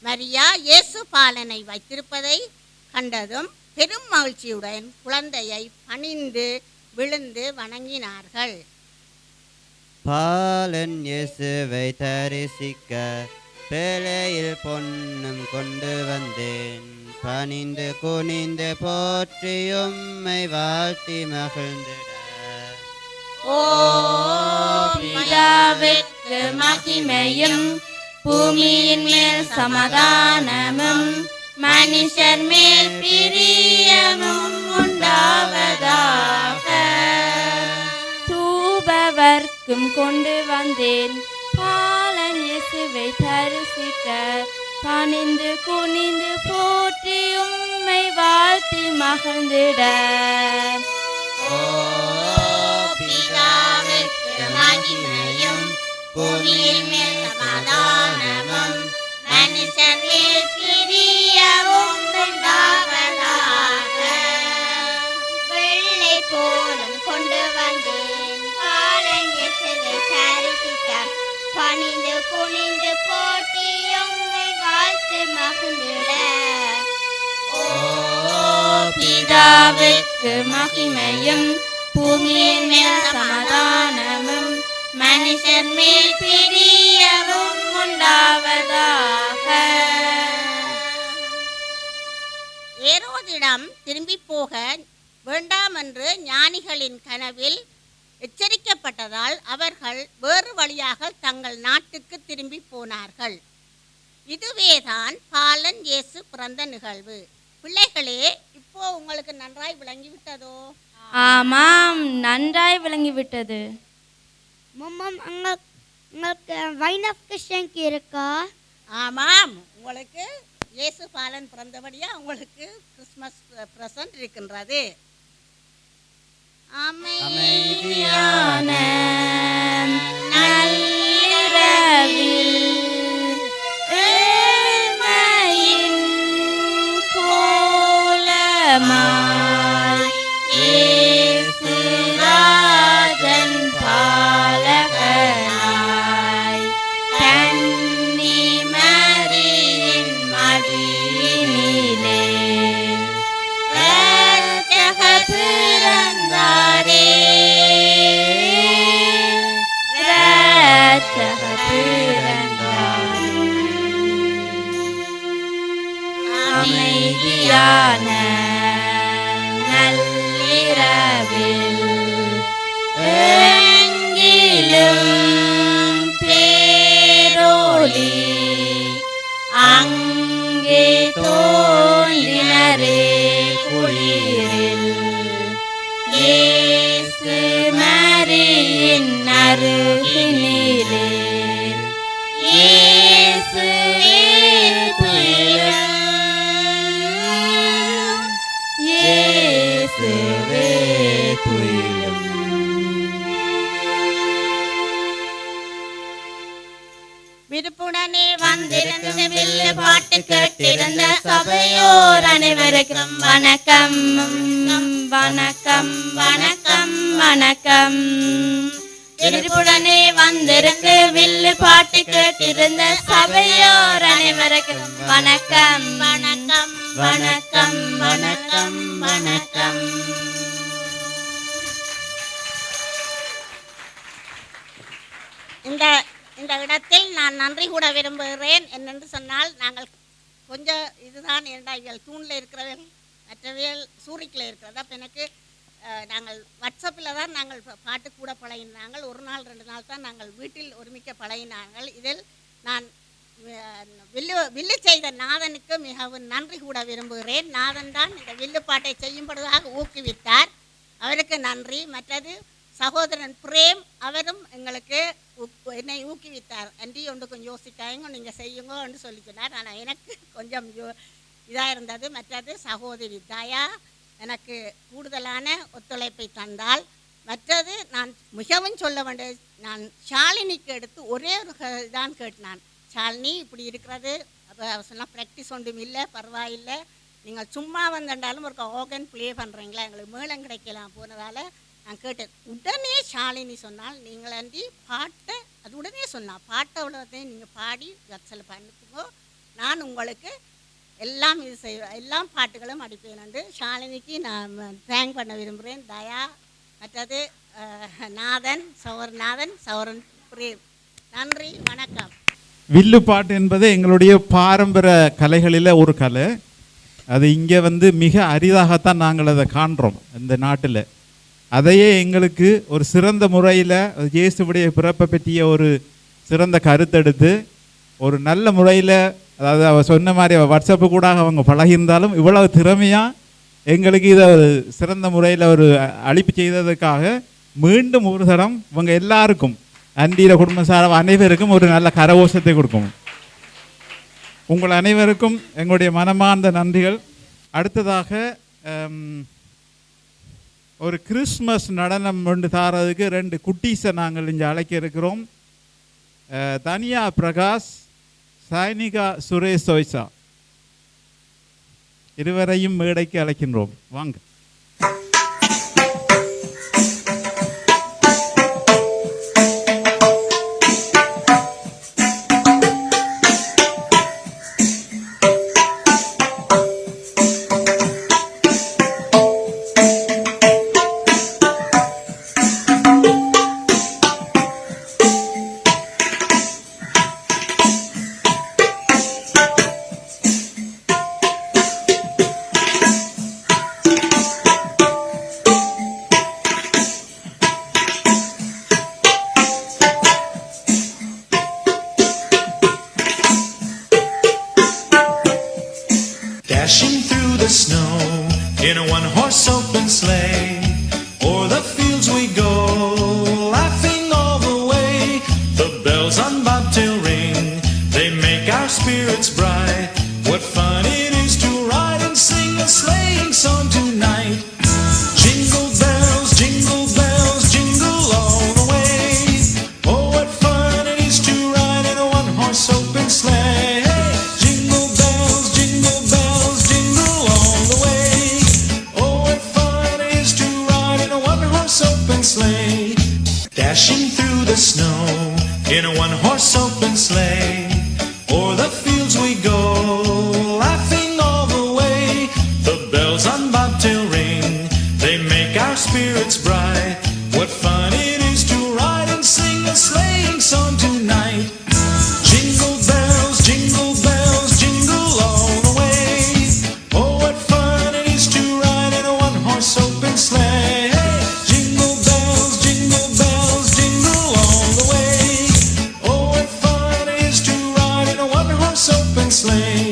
மரியா இயேசு பாலனை வைத்திருப்பதை கண்டதும் பெரும் மகிழ்ச்சியுடன் குழந்தையை பணிந்து விழுந்து வணங்கினார்கள். பாலன் இயேசுவை தரிசிக்க பேழையில் பொன்னும் கொண்டு வந்தேன். பணிந்து குனிந்து போற்றி உம்மை வாழ்த்தி மகிழ்ந்திட. ஓ பிதாவிற்கு மகிமையும், பூமியின் மேல் சமாதானமும், மனுஷர் மேல் பிரியமும் உண்டாவதாக. தூபவர்க்கும் கொண்டு வந்தேன் பாலன் இயேசுவை தரிசிக்க. பணிந்து குனிந்து போற்றி உம்மை வாழ்த்தி மகிழ்ந்திட. ஓ பிதாவிற்கு மகிமையும், பூமியின் மேல் சமாதானமும், மனுஷர் மேல் பிரியமும் உண்டாவதாக. வெள்ளை போலும் கொண்டு வந்தேன் பாலன் இயேசுவை தரிசிக்க. பணிந்து குனிந்து போற்றி உம்மை வாழ்த்து மகிழ்ந்திட. ஓ பிதாவிற்கு மகிமையும், பூமியின் மேல் சமாதானமும், மனுஷர் மேல் பிரியமும் உண்டாவதாக. ஏரோதிடம் திரும்பி போக வேண்டாம் என்று ஞானிகளின் கனவில் எச்சரிக்கப்பட்டதால் அவர்கள் வேறு வழியாக தங்கள் நாட்டுக்கு திரும்பி போனார்கள். இதுவேதான் பாலன் இயேசு பிறந்த நிகழ்வு. பிள்ளைகளே, இப்போ உங்களுக்கு நன்றாய் விளங்கிவிட்டதோ? ஆமாம், நன்றாய் விளங்கிவிட்டது. மம்மம், உங்களுக்கு வைணவ இருக்கா? ஆமாம், உங்களுக்கு இயேசு பாலன் பிறந்தபடியா உங்களுக்கு கிறிஸ்மஸ் பிரசன்ட் இருக்கின்றது. அமைதியான நள்ளிரவில் ஏழ்மையின் கோலமாய் இயேசு ராஜன் பாலகனாய் கன்னி மரியின் மடியினிலே இரட்சகர் பிறந்தாரே, இரட்சகர் பிறந்தாரே. அமைதியான நள்ளிரவில் எங்கிலும் பேரொளி அங்கே தோன்றினரே குளிரில். இயேசு மரியின் அருகினிலே இயேசுவே துயிலும், இயேசுவே துயிலும். விருப்புடனே வந்திருந்த வில்லு பாட்டு கேட்டிருந்த சபையோர் அனைவருக்கும் வணக்கம், வணக்கம், வணக்கம், வணக்கம். விருப்புடனே வந்திருக்கு வில்லு பாட்டு கேட்டிருந்த சபையோர் அனைவருக்கும் வணக்கம், வணக்கம், வணக்கம், வணக்கம், வணக்கம். இந்த இடத்தில் நான் நன்றி கூட விரும்புகிறேன். என்னென்று சொன்னால், நாங்கள் கொஞ்சம் இதுதான் இரண்டாவியல் தூணில் இருக்கிறவர்கள், மற்றவியல் சூரிக்கில் இருக்கிறது. அப்போ எனக்கு நாங்கள் வாட்ஸ்அப்பில் தான் நாங்கள் பாட்டு கூட பழகினாங்கள். ஒரு நாள் 2 நாள் தான் நாங்கள் வீட்டில் ஒருமிக்க பழகினார்கள். இதில் நான் வில்லு செய்த நாதனுக்கு மிகவும் நன்றி கூட விரும்புகிறேன். நாதன் தான் இந்த வில்லு பாட்டை செய்யும்படுவதாக ஊக்குவித்தார், அவருக்கு நன்றி. மற்றது சகோதரன் பிரேம், அவரும் எங்களுக்கு என்னை ஊக்குவித்தார். அன்றி ஒன்று கொஞ்சம் யோசிக்காயங்க, நீங்கள் செய்யுங்கன்னு சொல்லி சொன்னார். ஆனால் எனக்கு கொஞ்சம் இதாக இருந்தது. மற்றது சகோதரி தயா எனக்கு கூடுதலான ஒத்துழைப்பை தந்தால். மற்றது நான் மிகவும் சொல்ல வேண்டிய, நான் ஷாலினிக்கு எடுத்து ஒரே ஒரு தான் கேட்டினான். ஷாலினி இப்படி இருக்கிறது, அப்போ சொன்னால் ப்ராக்டிஸ் ஒன்றும் இல்லை, பரவாயில்லை, நீங்கள் சும்மா வந்தாலும் ஒரு ஆர்கன் ப்ளே பண்ணுறீங்களா, எங்களுக்கு மேளம் கிடைக்கலாம் போனதால் நான் கேட்டேன். உடனே ஷாலினி சொன்னால், நீங்கள் அன்றி பாட்டை அது உடனே சொன்னால் பாட்டை அவ்வளோதையும் நீங்கள் பாடி வாட்ஸ்அப்பில் பண்ணுங்க, நான் உங்களுக்கு எல்லாம் இது எல்லாம் பாட்டுகளும் அடிப்பேன் என்று ஷாலினிக்கு நான் தேங்க் பண்ண விரும்புகிறேன். தயா, மற்றது நாதன், சௌரன் பிரேம், நன்றி, வணக்கம். வில்லு பாட்டு என்பது எங்களுடைய பாரம்பரிய கலைகளில் ஒரு கலை. அது இங்கே மிக அரிதாகத்தான் நாங்கள் அதை காண்றோம் இந்த நாட்டில். அதையே எங்களுக்கு ஒரு சிறந்த முறையில் இயேசுவுடைய பிறப்பை பற்றிய ஒரு சிறந்த கருத்தெடுத்து ஒரு நல்ல முறையில், அதாவது அவர் சொன்ன மாதிரி வாட்ஸ்அப்பு கூட அவங்க பழகியிருந்தாலும் இவ்வளவு திறமையாக எங்களுக்கு இதை ஒரு சிறந்த முறையில் ஒரு அளிப்பு செய்ததுக்காக மீண்டும் ஒரு தரம் இவங்க எல்லாருக்கும் அன்றிய குடும்பசார அனைவருக்கும் ஒரு நல்ல கரகோஷத்தை கொடுக்கும். உங்கள் அனைவருக்கும் எங்களுடைய மனமார்ந்த நன்றிகள். அடுத்ததாக ஒரு கிறிஸ்மஸ் நடனம் ஒன்று தாரதுக்கு 2 குட்டீஸை நாங்கள் இங்கே அழைக்க இருக்கிறோம். தனியா பிரகாஷ், சைனிகா சுரேஷ் ஒய்சா இருவரையும் மேடைக்கு அழைக்கின்றோம். வாங்க. open sleigh. O'er the fields we go, laughing all the way. The bells on bobtail ring, they make our spirits bright. What fun it is to ride and sing a sleighing song tonight. Jingle bells, jingle all the way. Oh, what fun it is to ride in a one-horse open sleigh. Jingle bells, jingle all the way. Oh, what fun it is to ride in a one-horse open sleigh. Dashing through the snow in a one-horse open sleigh. O'er the fields we go, laughing all the way. The bells on bobtail ring, they make our spirits bright. What fun it is to ride and sing a sleighing song tonight. Jingle bells, jingle all the way. Oh, what fun it is to ride in a one-horse open sleigh. Jingle bells, jingle all the way. Oh, what fun it is to ride in a one-horse open sleigh.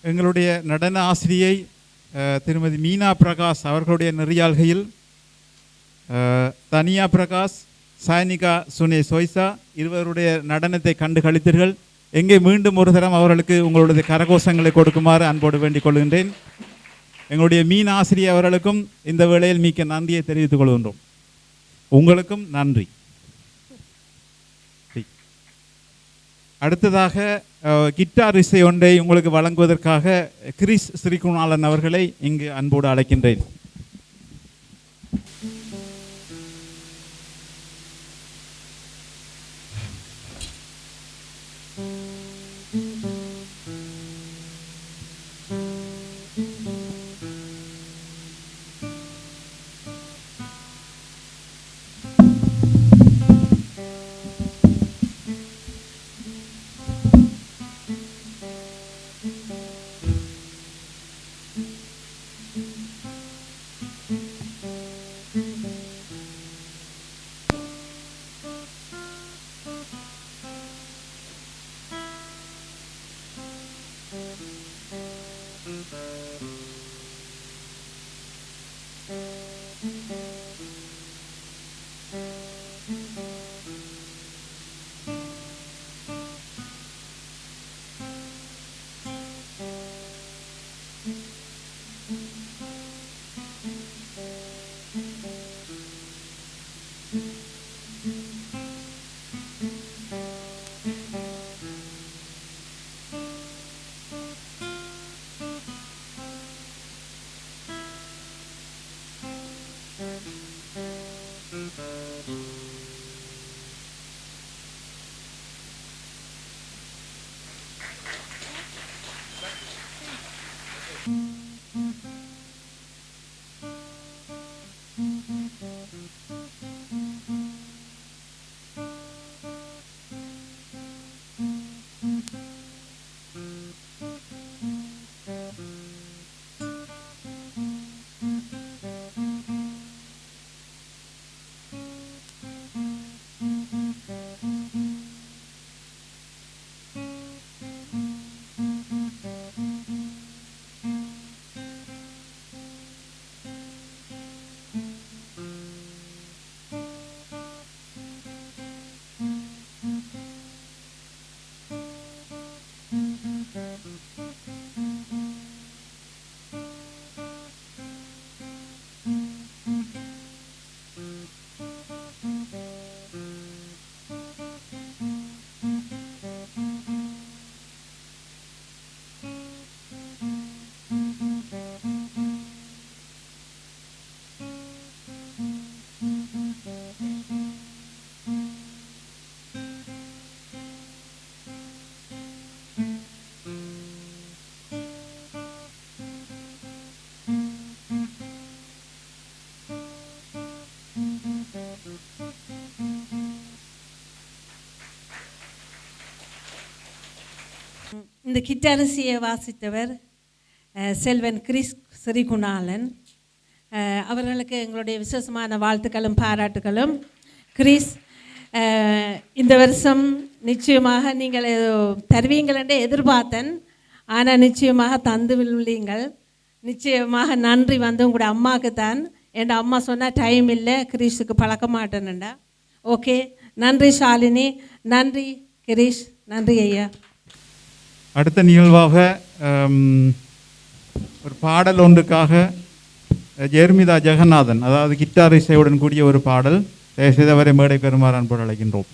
எங்களுடைய நடன ஆசிரியை திருமதி மீனா பிரகாஷ் அவர்களுடைய நெறியாள்கையில் தனியா பிரகாஷ், சாய்னிகா சுனே சொய்சா இருவருடைய நடனத்தை கண்டு களித்தீர்கள். எங்கே மீண்டும் ஒரு தரம் அவர்களுக்கு உங்களுடைய கரகோஷங்களை கொடுக்குமாறு அன்போடு வேண்டிக் கொள்கின்றேன். எங்களுடைய மீன் ஆசிரியர் அவர்களுக்கும் இந்த வேளையில் மிக்க நன்றியை தெரிவித்துக் கொள்கின்றோம். உங்களுக்கும் நன்றி. அடுத்ததாக கிட்டார் இசை ஒன்றை உங்களுக்கு வழங்குவதற்காக கிரிஸ் ஸ்ரீகுணாலன் அவர்களை இங்கு அன்போடு அழைக்கின்றேன். இந்த கிட்டரிசியை வாசித்தவர் செல்வன் கிறிஸ் ஸ்ரீகுணாலன். அவர்களுக்கு எங்களுடைய விசேஷமான வாழ்த்துக்களும் பாராட்டுகளும். கிறிஸ், இந்த வருஷம் நிச்சயமாக நீங்கள் தருவீங்கள் என்று எதிர்பார்த்தேன், ஆனால் நிச்சயமாக தந்து விழுவீங்கள். நிச்சயமாக நன்றி வந்து உங்களோட அம்மாவுக்கு தான். என் அம்மா சொன்னால் டைம் இல்லை, கிரீஷுக்கு பழக்க மாட்டேன்டா. ஓகே, நன்றி ஷாலினி, நன்றி கிரீஷ், நன்றி ஐயா. அடுத்த நிகழ்வாக ஒரு பாடல் ஒன்றுக்காக ஜெர்மிதா ஜெகநாதன், அதாவது கிட்டார் இசையுடன் கூடிய ஒரு பாடல், தயவுசெய்து அவரை மேடைக்கு வருமாறு அன்போடு அழைக்கின்றோம்.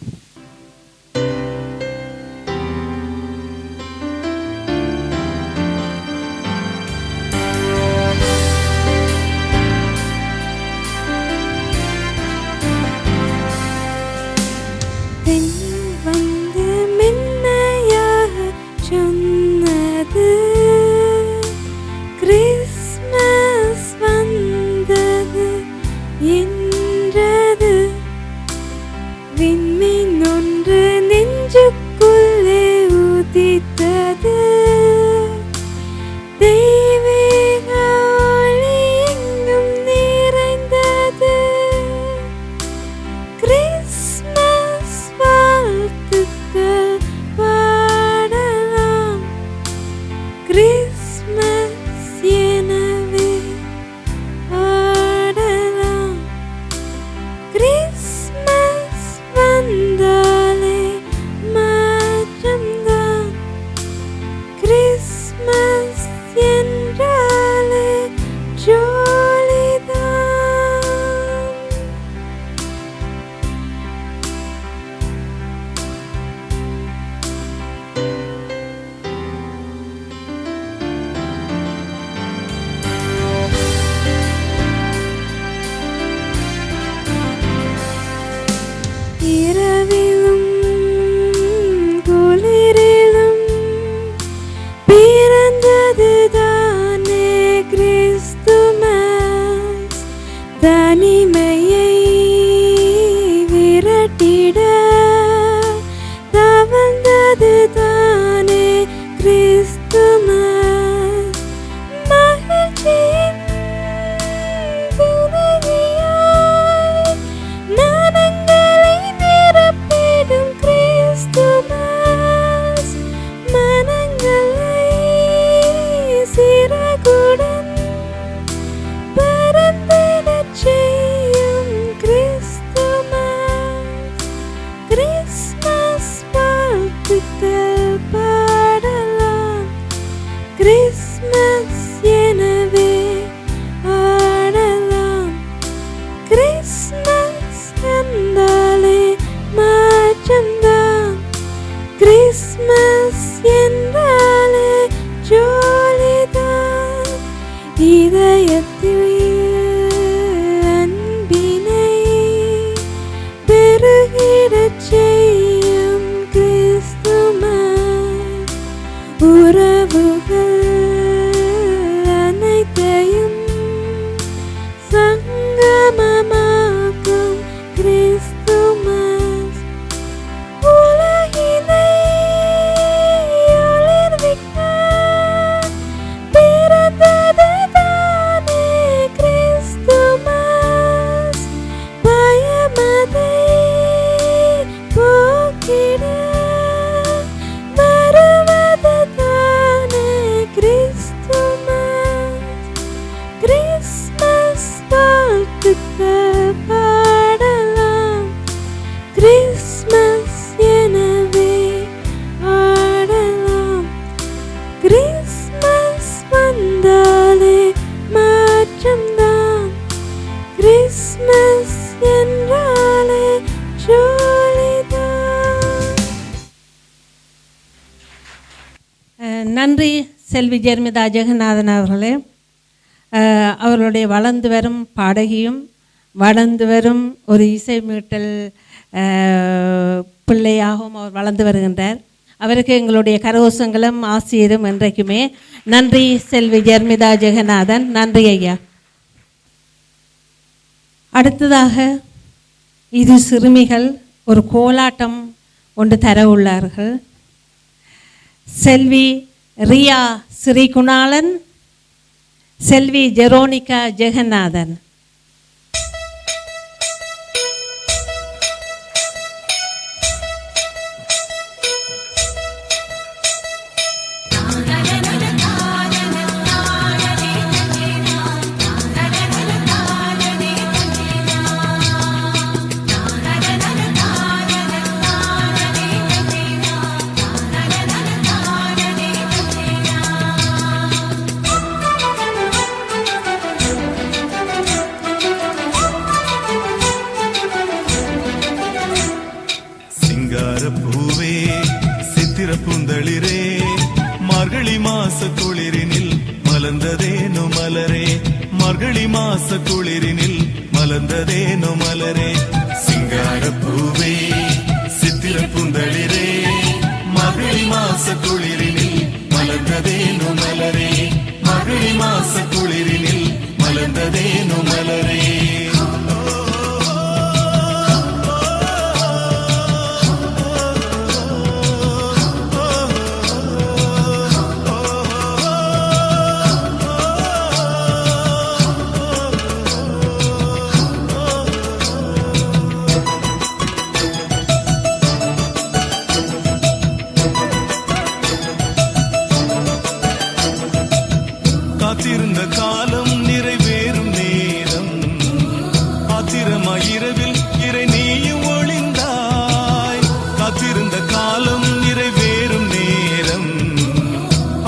நன்றி செல்வி ஜெர்மிதா ஜெகநாதன் அவர்களே. அவர்களுடைய வளர்ந்து வரும் பாடகியும் வளர்ந்து வரும் ஒரு இசை மீட்டல் பிள்ளையாகவும் அவர் வளர்ந்து வருகின்றார். அவருக்கு எங்களுடைய கரகோஷங்களும் ஆசிரியரும் என்றைக்குமே. நன்றி செல்வி ஜெர்மிதா ஜெகநாதன், நன்றி ஐயா. அடுத்ததாக இது சிறுமிகள் ஒரு கோலாட்டம் ஒன்று தர உள்ளார்கள். செல்வி ரியா ஸ்ரீகுணாலன், செல்வி ஜெரோனிகா ஜெகநாதன். பூவே சித்திர பூந்தளிரே மார்கழி மாச குளிரினில் மலர்ந்ததேனோ மலரே, மார்கழி மாச குளிரினில் மலர்ந்ததேனோ மலரே. சிங்கார பூவே சித்திர பூந்தளிரே மார்கழி மாச குளிரினில் மலர்ந்ததேனோ மலரே, மார்கழி மாச குளிரினில் மலர்ந்ததேனோ மலரே. காத்திருந்த காலம் நிறைவேறும் நேரம், ஆத்திரமாயிரவில் இறை நீயும் ஒளிந்தாய். காத்திருந்த காலம் நிறைவேறும் நேரம்,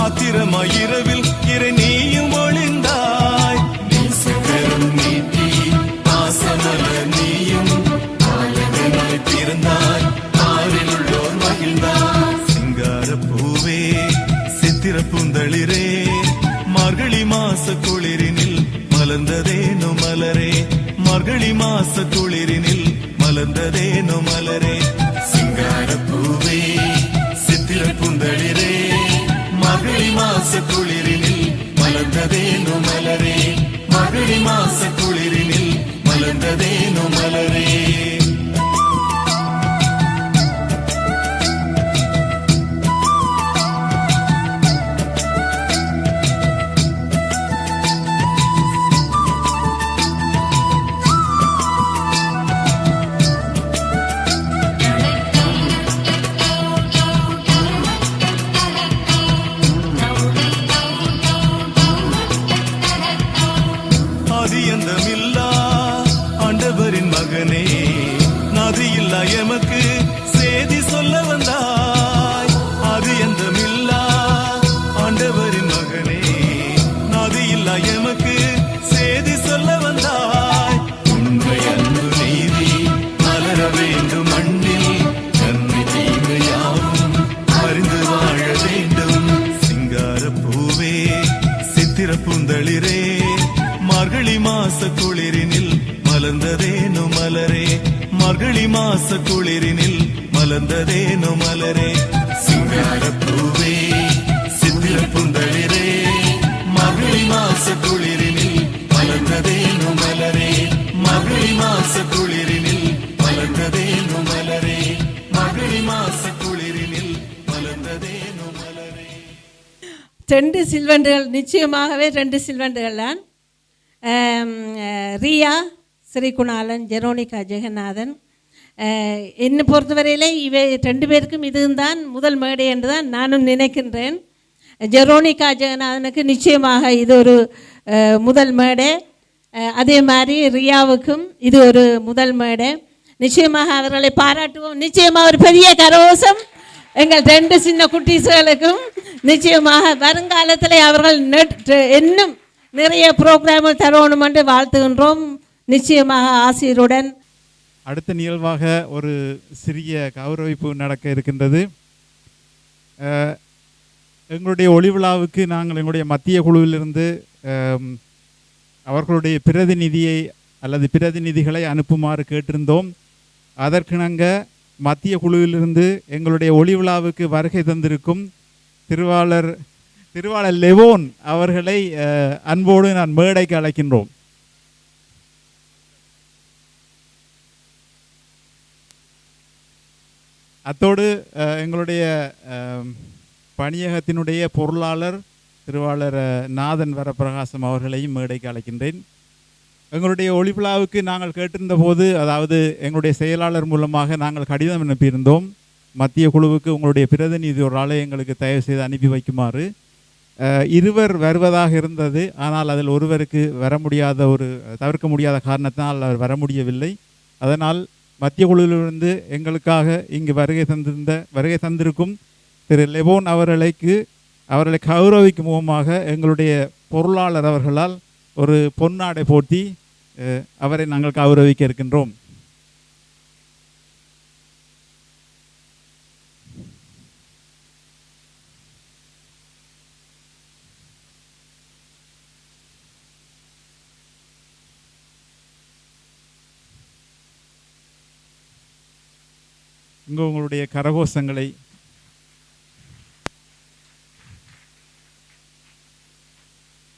ஆத்திரமாயிரவில் இறை நீயும் ஒளிந்தாய். நேசக்கரம் நீட்டி பாசமலர் நீயும் ஆலகனாய் பிறந்தாய், ஆறில் உள்ளோர் மகிழ்ந்தாய். சிங்கார பூவே சித்திர பூந்தளிரே மார்கழி மாச குளிரினில் மலர்ந்ததேனோ மலரே, மார்கழி மாச குளிரினில் மலர்ந்ததேனோ மலரே. சிங்கார பூவே சித்திர பூந்தளிரே மார்கழி மாச குளிரினில் மலர்ந்ததேனோ மலரே, மார்கழி மாச குளிரினில் மலர்ந்ததேனோ மலரே. ஆதியந்தமில்லா ஆண்டவரின் மகனே, நாதியில்லா எமக்கு சேதி சொல்ல வந்தாய். ஆதியந்தமில்லா ஆண்டவரின் மகனே, நாதியில்லா எமக்கு சேதி சொல்ல வந்தாய். உண்மை அன்பு நீதி மலர வேண்டும் மண்ணில், நன்மை தீமையாவும் அறிந்து வாழ வேண்டும். சிங்கார பூவே சித்திர பூந்தளிரே மார்கழி மாச குளிரினில் மலர்ந்ததேனோ மலரே, மார்கழி மாச குளிரினில் மலர்ந்ததேனோ மலரே. சிங்கார பூவே சித்திர பூந்தளிரே மார்கழி மாச குளிரினில் மலர்ந்ததேனோ மலரே, மார்கழி மாச குளிரினில் மலர்ந்ததேனோ மலரே, மார்கழி மாச குளிரினில் மலர்ந்ததேனோ மலரே. 2 சில்வண்டுகள், நிச்சயமாகவே 2 சில்வண்டுகள் தான். ரியா ஸ்ரீகுணாலன், ஜெரோனிகா ஜெகநாதன். என்னை பொறுத்தவரையிலே இவை 2 பேருக்கும் இதுதான் முதல் மேடை என்று தான் நானும் நினைக்கின்றேன். ஜெரோனிகா ஜெகநாதனுக்கு நிச்சயமாக இது ஒரு முதல் மேடை, அதே மாதிரி ரியாவுக்கும் இது ஒரு முதல் மேடை. நிச்சயமாக அவர்களை பாராட்டுவோம். நிச்சயமாக ஒரு பெரிய கரகோஷம் எங்கள் 2 சின்ன குட்டீஸ்களுக்கும். நிச்சயமாக வருங்காலத்தில் அவர்கள் இன்னும் நிறைய ப்ரோக்ராம்கள் தரணும் என்று வாழ்த்துகின்றோம். நிச்சயமாக ஆசிரியருடன். அடுத்த நிகழ்வாக ஒரு சிறிய கௌரவிப்பு நடக்க இருக்கின்றது. எங்களுடைய ஒளிவிழாவுக்கு நாங்கள் எங்களுடைய மத்திய குழுவிலிருந்து அவர்களுடைய பிரதிநிதியை அல்லது பிரதிநிதிகளை அனுப்புமாறு கேட்டிருந்தோம். அதற்கிணங்க மத்திய குழுவிலிருந்து எங்களுடைய ஒளிவிழாவுக்கு வருகை தந்திருக்கும் திருவாளர் லெவோன் அவர்களை அன்போடு நான் மேடைக்கு அழைக்கின்றோம். அத்தோடு எங்களுடைய பணியகத்தினுடைய பொருளாளர் திருவாளர் நாதன் வரப்பிரகாசம் அவர்களையும் மேடைக்கு அழைக்கின்றேன். எங்களுடைய ஒளிவிழாவுக்கு நாங்கள் கேட்டிருந்த போது, அதாவது எங்களுடைய செயலாளர் மூலமாக நாங்கள் கடிதம் அனுப்பியிருந்தோம். மத்திய குழுவுக்கு உங்களுடைய பிரதிநிதி ஒரு ஆளை எங்களுக்கு தயவு செய்து அனுப்பி வைக்குமாறு. 2 வருவதாக இருந்தது. ஆனால் அதில் ஒருவருக்கு வர முடியாத தவிர்க்க முடியாத காரணத்தினால் அவர் வர முடியவில்லை. அதனால் மத்திய குழுவிலிருந்து எங்களுக்காக இங்கு வருகை தந்திருக்கும் திரு லெவோன் அவர்களை கௌரவிக்கும் முகமாக எங்களுடைய பொருளாளர் அவர்களால் ஒரு பொன்னாடை போட்டி அவரை நாங்கள் கௌரவிக்க இருக்கின்றோம். இங்கு உங்களுடைய கரகோஷங்களை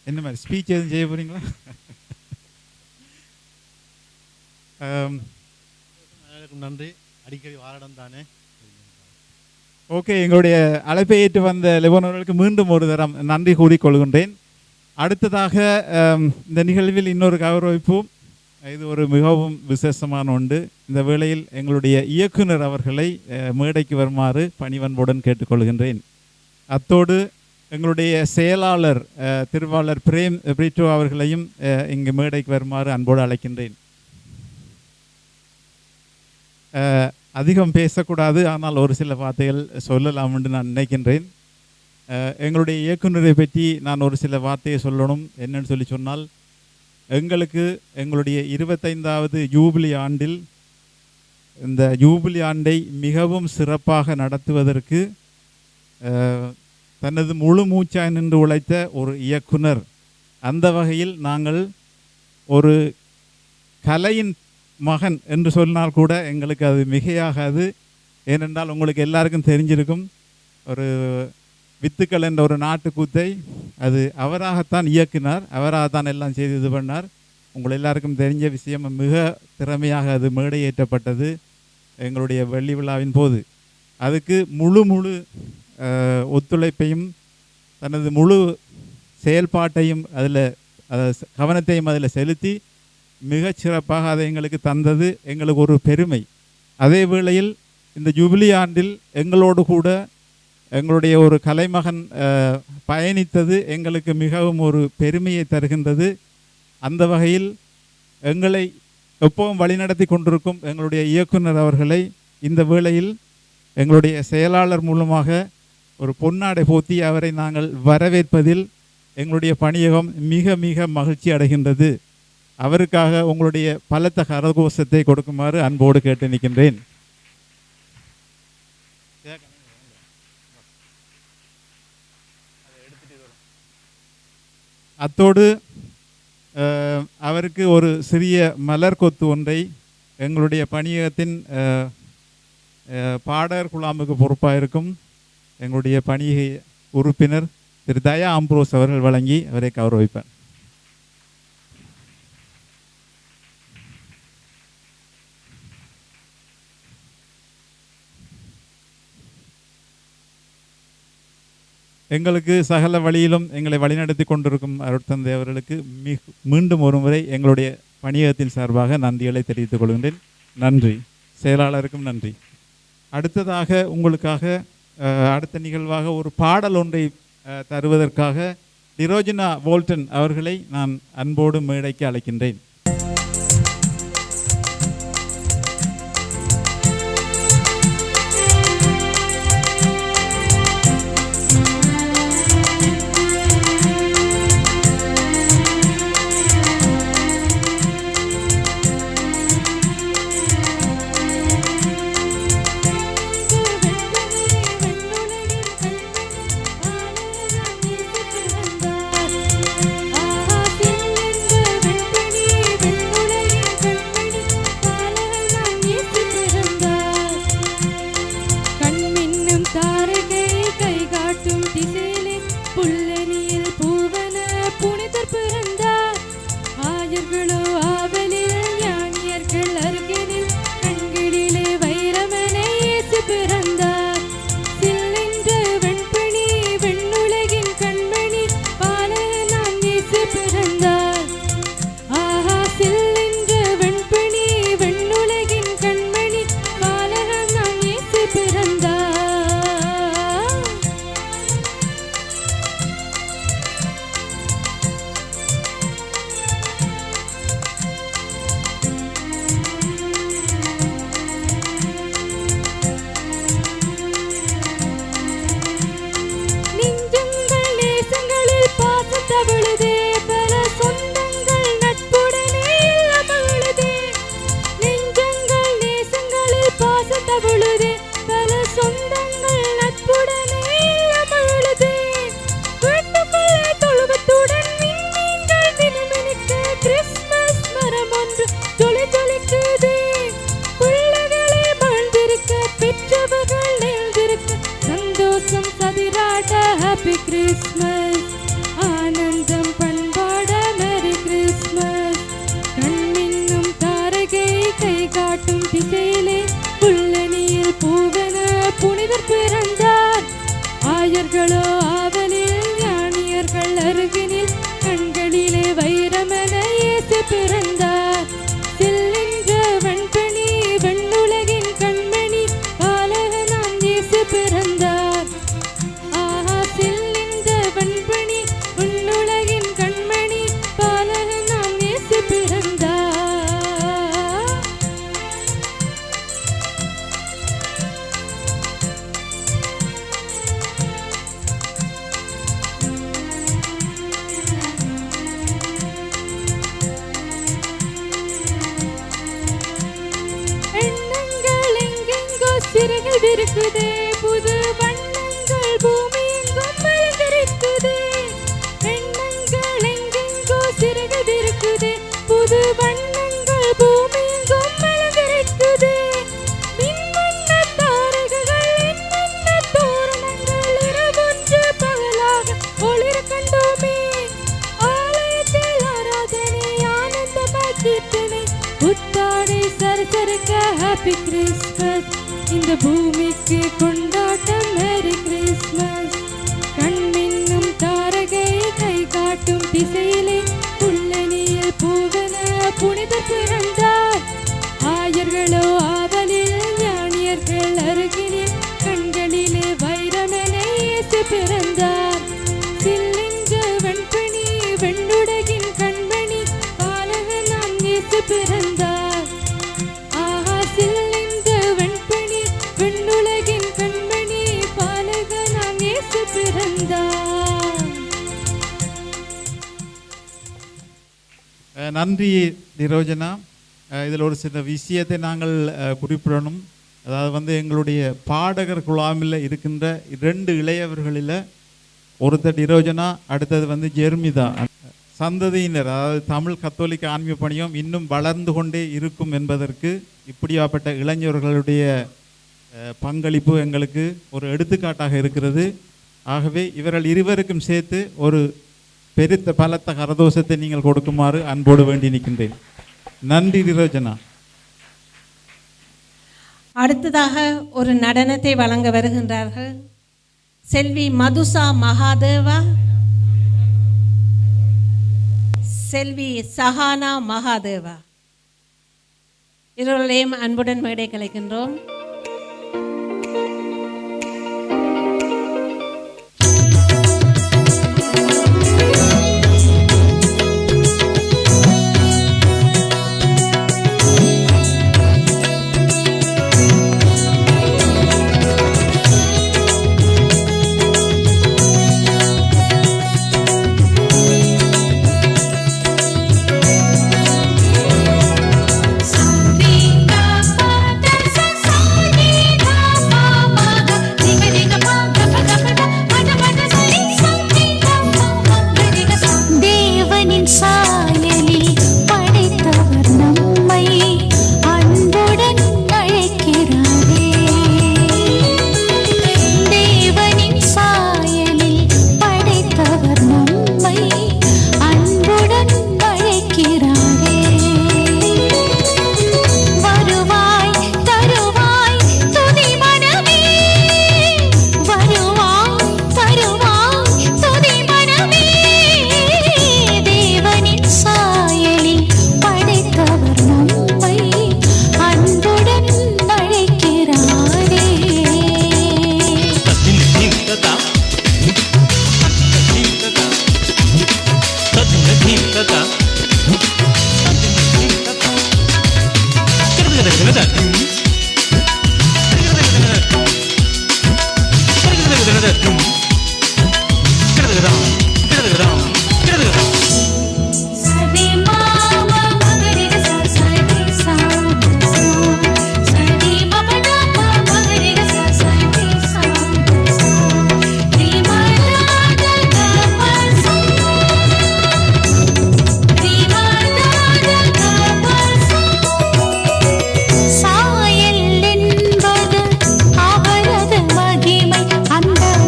என்ன மாதிரி ஸ்பீச் எதுவும் செய்ய போறீங்களா? நன்றி. அடிக்கடி வாரடம் தானே. ஓகே, எங்களுடைய அழைப்பை ஏற்று வந்த லெபனோர்களுக்கு மீண்டும் ஒரு தரம் நன்றி கூறிக்கொள்கின்றேன். அடுத்ததாக இந்த நிகழ்வில் இன்னொரு கௌரவிப்பு. இது ஒரு மிகவும் விசேஷமான ஒன்று. இந்த வேளையில் எங்களுடைய இயக்குனர் அவர்களை மேடைக்கு வருமாறு பணிவன்புடன் கேட்டுக்கொள்கின்றேன். அத்தோடு எங்களுடைய செயலாளர் திருவாளர் பிரேம் பிரிட்டோ அவர்களையும் இங்கு மேடைக்கு வருமாறு அன்போடு அழைக்கின்றேன். அதிகம் பேசக்கூடாது, ஆனால் ஒரு சில வார்த்தைகள் சொல்லலாம் என்று நான் நினைக்கின்றேன். எங்களுடைய இயக்குனரை பற்றி நான் ஒரு சில வார்த்தையை சொல்லணும். என்னன்னு சொன்னால், எங்களுடைய 25வது ஜூபிலி ஆண்டில் இந்த ஜூபிலி ஆண்டை மிகவும் சிறப்பாக நடத்துவதற்கு தனது முழு மூச்சாய் நின்று உழைத்த ஒரு இயக்குனர். அந்த வகையில் நாங்கள் ஒரு கலையின் மகன் என்று சொன்னால் கூட எங்களுக்கு அது மிகையாகாது. ஏனென்றால் உங்களுக்கு எல்லாருக்கும் தெரிஞ்சிருக்கும், ஒரு வித்துக்கள் என்ற ஒரு நாட்டுக்கூத்தை அது அவராகத்தான் இயக்கினார், அவராகத்தான் எல்லாம் செய்து இது பண்ணார். உங்கள் எல்லாருக்கும் தெரிஞ்ச விஷயம். மிக திறமையாக அது மேடையேற்றப்பட்டது எங்களுடைய வெள்ளி விழாவின் போது. அதுக்கு முழு ஒத்துழைப்பையும் தனது முழு செயல்பாட்டையும் கவனத்தையும் அதில் செலுத்தி மிகச் சிறப்பாக அதை எங்களுக்கு தந்தது எங்களுக்கு ஒரு பெருமை. அதே வேளையில் இந்த ஜூபிலி ஆண்டில் எங்களோடு கூட எங்களுடைய ஒரு கலைமகன் பயணித்தது எங்களுக்கு மிகவும் ஒரு பெருமையை தருகின்றது. அந்த வகையில் எங்களை எப்பவும் வழிநடத்தி கொண்டிருக்கும் எங்களுடைய இயக்குனர் அவர்களை இந்த வேளையில் எங்களுடைய செயலாளர் மூலமாக ஒரு பொன்னாடை போத்தி அவரை நாங்கள் வரவேற்பதில் எங்களுடைய பணியகம் மிக மிக மகிழ்ச்சி அடைகின்றது. அவருக்காக உங்களுடைய பலத்த கரகோஷத்தை கொடுக்குமாறு அன்போடு கேட்டு நிற்கின்றேன். அத்தோடு அவருக்கு ஒரு சிறிய மலர் கொத்து ஒன்றை எங்களுடைய பணியகத்தின் பாடகர் குழாமுக்கு பொறுப்பாக இருக்கும் எங்களுடைய பணியக உறுப்பினர் திரு தயா ஆம்ப்ரோஸ் அவர்கள் வழங்கி அவரை கௌரவிப்பார். எங்களுக்கு சகல வழியிலும் எங்களை வழிநடத்தி கொண்டிருக்கும் அருட்தந்தை அவர்களுக்கு மீண்டும் ஒரு முறை எங்களுடைய பணியகத்தின் சார்பாக நன்றிகளை தெரிவித்துக் கொள்கின்றேன். நன்றி. செயலாளருக்கும் நன்றி. அடுத்ததாக உங்களுக்காக அடுத்த நிகழ்வாக ஒரு பாடல் ஒன்றை தருவதற்காக டிரோஜினா வோல்டன் அவர்களை நான் அன்போடு மேடைக்கு அழைக்கின்றேன். ஆஹா கொண்டாட்ட ஹாப்பி கிறிஸ்மஸ், ஆனந்தம் பண்பாட மேரி கிறிஸ்மஸ். கண்மின்னும் தாரகை கை காட்டும் திசையிலே புல்லணியில் பூவென புனிதர் பிறந்தார். ஆயர்களோ ஆவலில், ஞானியர்கள் அருகினில், கண்களிலே வைரமென இயேசு பிறந்தார். செல்கின்ற வெண்பனி வெண்ணுலகின் கண்மணி பாலகனாம் இயேசு பிறந்தார். ஆஹா, செல்கின்ற வெண்பனி வெண்ணுலகின் கண்மணி பாலகனாம் இயேசு பிறந்தார். எண்ணங்கள் எங்கெங்கோ சிறகுகள் விரிக்குதே, புது வண்ணங்கள் பூமி எங்கும் மலர்ந்திருக்குதே. எண்ணங்கள் எங்கெங்கோ சிறகுகள் விரிக்குதே, புது வண்ணங்கள் பூமி எங்கும் மலர்ந்திருக்குதே. மின்வண்ண தாரகைகள், என்னென்ன தோரணங்கள், இரவொன்று பகலாக ஒளிர கண்டோமே. ஆலயத்தில் ஆராதனை, ஆனந்தமாய் கீர்த்தனை, புத்தாடை சரசரக்க ஹாப்பி கிறிஸ்மஸ். இந்த பூமிக்கு கொண்டாட்டம் மேரி கிறிஸ்மஸ். கண்மின்னும் தாரகை கை காட்டும் திசையிலே புல்லணியில் பூவென புனிதர் பிறந்தார். ஆயர்களோ ஆவலில், ஞானியர்கள் அருகினில், கண்களிலே வைரமென இயேசு பிறந்தார். சில்லின்ற வெண்பனி வெண்ணுலகின் கண்மணி பாலகனாம் இயேசு பிறந்தார். ஆஹா, சில்லின்ற வெண்பனி வெண்ணுலகின் கண்மணி பாலகனாம் இயேசு பிறந்தார். நன்றி நிரோஜனா. இதில் ஒரு சில விஷயத்தை நாங்கள் குறிப்பிடணும். அதாவது எங்களுடைய பாடகர் குழாமில் இருக்கின்ற 2 இளையவர்களில் ஒருத்தர் நிரோஜனா, அடுத்தது ஜெர்மிதா. சந்ததியினர், அதாவது தமிழ் கத்தோலிக்க ஆன்மீக பணியும் இன்னும் வளர்ந்து கொண்டே இருக்கும் என்பதற்கு இப்படியாப்பட்ட இளைஞர்களுடைய பங்களிப்பு எங்களுக்கு ஒரு எடுத்துக்காட்டாக இருக்கிறது. ஆகவே இவர்கள் இருவருக்கும் சேர்த்து ஒரு பெருத்த பலத்த கரதோஷத்தை நீங்கள் கொடுக்குமாறு அன்போடு வேண்டி நிற்கின்றேன். நன்றி நிரோஜனா. அடுத்ததாக ஒரு நடனத்தை வழங்க வருகின்றார்கள் செல்வி மதுசா மகாதேவா, செல்வி சஹானா மகாதேவா. இருவர்களையும் அன்புடன் மேடை கலைக்கின்றோம்.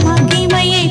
மகிமையை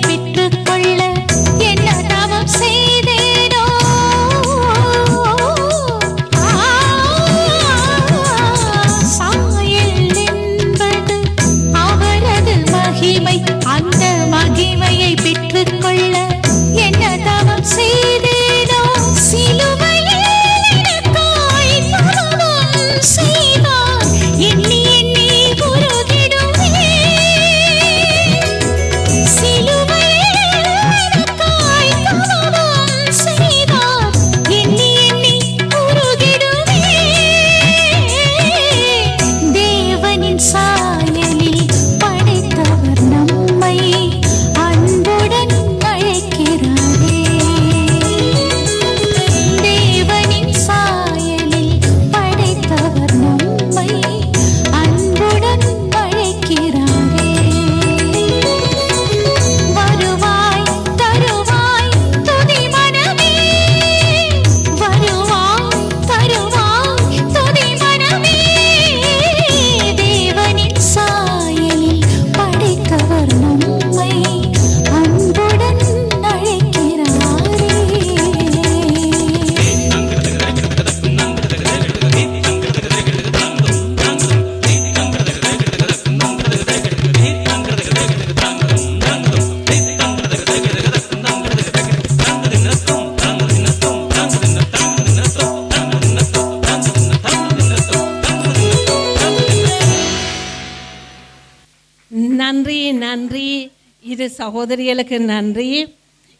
சகோதரிகளுக்கு நன்றி.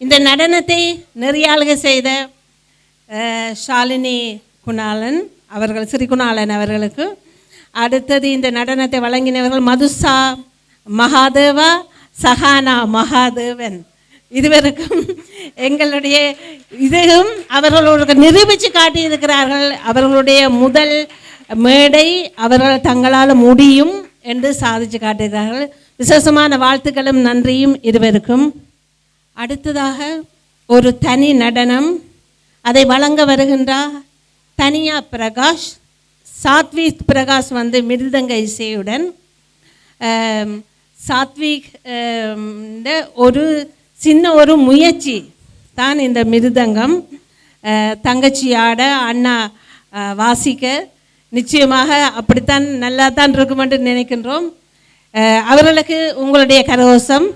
இந்த நடனத்தை நெறியாளுகை செய்த ஷாலினி குணாலன் அவர்கள், ஸ்ரீ குணாலன் அவர்களுக்கு. அடுத்தது இந்த நடனத்தை வழங்கினவர்கள் மதுசா மகாதேவா, சஹானா மகாதேவன். இதுவரைக்கும் எங்களுடைய இதுவும் அவர்களுக்கு நிரூபித்து காட்டியிருக்கிறார்கள். அவர்களுடைய முதல் மேடை அவர்கள் தங்களால் முடியும் என்று சாதித்து காட்டுகிறார்கள். விசேஷமான வாழ்த்துக்களும் நன்றியும் இருவருக்கும். அடுத்ததாக ஒரு தனி நடனம், அதை வழங்க வருகின்றார் தனியா பிரகாஷ். சாத்விக் பிரகாஷ் மிருதங்க இசையுடன். சாத்விக் ஒரு சின்ன ஒரு முயற்சி தான் இந்த மிருதங்கம். தங்கச்சியாட அண்ணா வாசிக்க நிச்சயமாக அப்படித்தான் நல்லா தான் இருக்கும் என்று நினைக்கின்றோம். அவர்களுக்கு உங்களுடைய கரகோஷம்.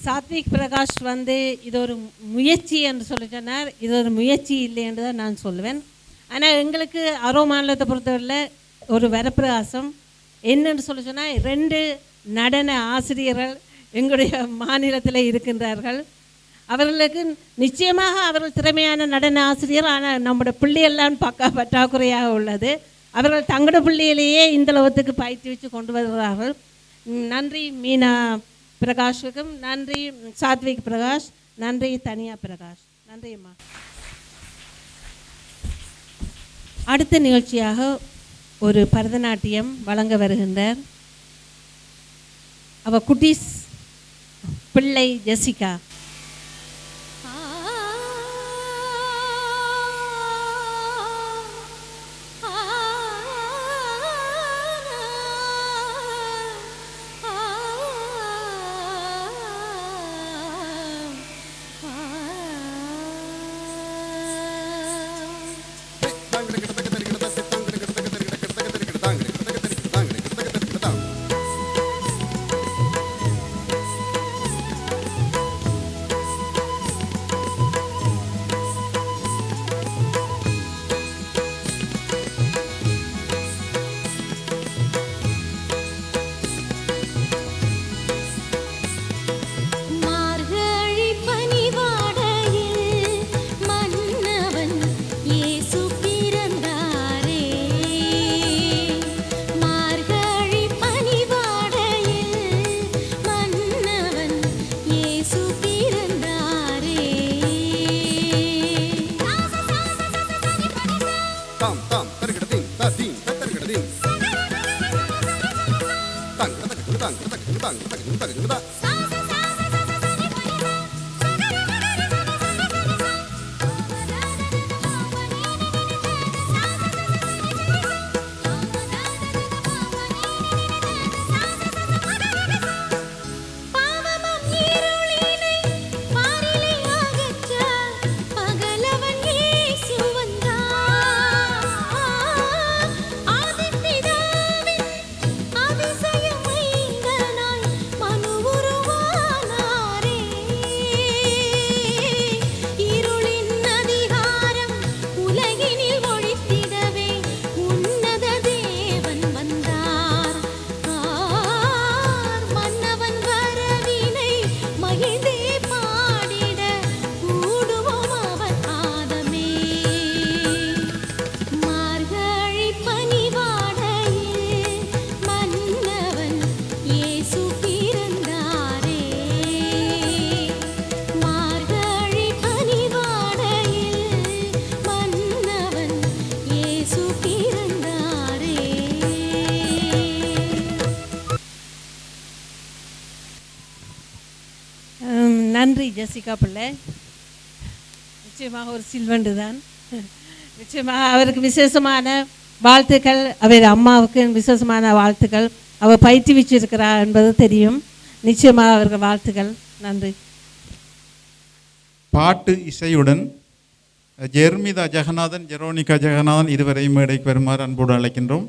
சாத்விக் பிரகாஷ் இது ஒரு முயற்சி என்று சொல்லி சொன்னார். இது ஒரு முயற்சி இல்லை என்று தான் நான் சொல்லுவேன். ஆனால் எங்களுக்கு அரோ மாநிலத்தை பொறுத்தவரையில் ஒரு வரப்பிரகாசம் என்னென்னு சொல்லி சொன்னால் 2 நடன ஆசிரியர்கள் எங்களுடைய மாநிலத்தில் இருக்கின்றார்கள். அவர்களுக்கு நிச்சயமாக அவர்கள் திறமையான நடன ஆசிரியர். ஆனால் நம்முடைய பிள்ளையெல்லாம் பற்றாக்குறையாக உள்ளது. அவர்கள் தங்களோட பிள்ளையிலேயே இந்த லோகத்துக்கு பயிற்சி கொண்டு வருகிறார்கள். நன்றி மீனா பிரகாஷுக்கும், நன்றி சாத்விக் பிரகாஷ், நன்றி தனியா பிரகாஷ். நன்றி அம்மா. அடுத்த நிகழ்ச்சியாக ஒரு பரதநாட்டியம் வழங்க வருகின்றார். அவ குட்டீஸ் பிள்ளை ஜெசிகா. நன்றி ஜெசிகா பிள்ளை. நிச்சயமாக ஒரு சில்வண்டு தான். நிச்சயமாக அவருக்கு விசேஷமான வாழ்த்துக்கள், அவர் அம்மாவுக்கு விசேஷமான வாழ்த்துக்கள். அவர் பயிற்றுவிச்சிருக்கிறார் என்பது தெரியும். நிச்சயமாக அவருக்கு வாழ்த்துக்கள். நன்றி. பாட்டு இசையுடன் ஜெர்மிதா ஜெகநாதன், ஜெரோனிகா ஜெகநாதன் இருவரையும் மேடைக்கு வருமாறு அன்போடு அழைக்கின்றோம்.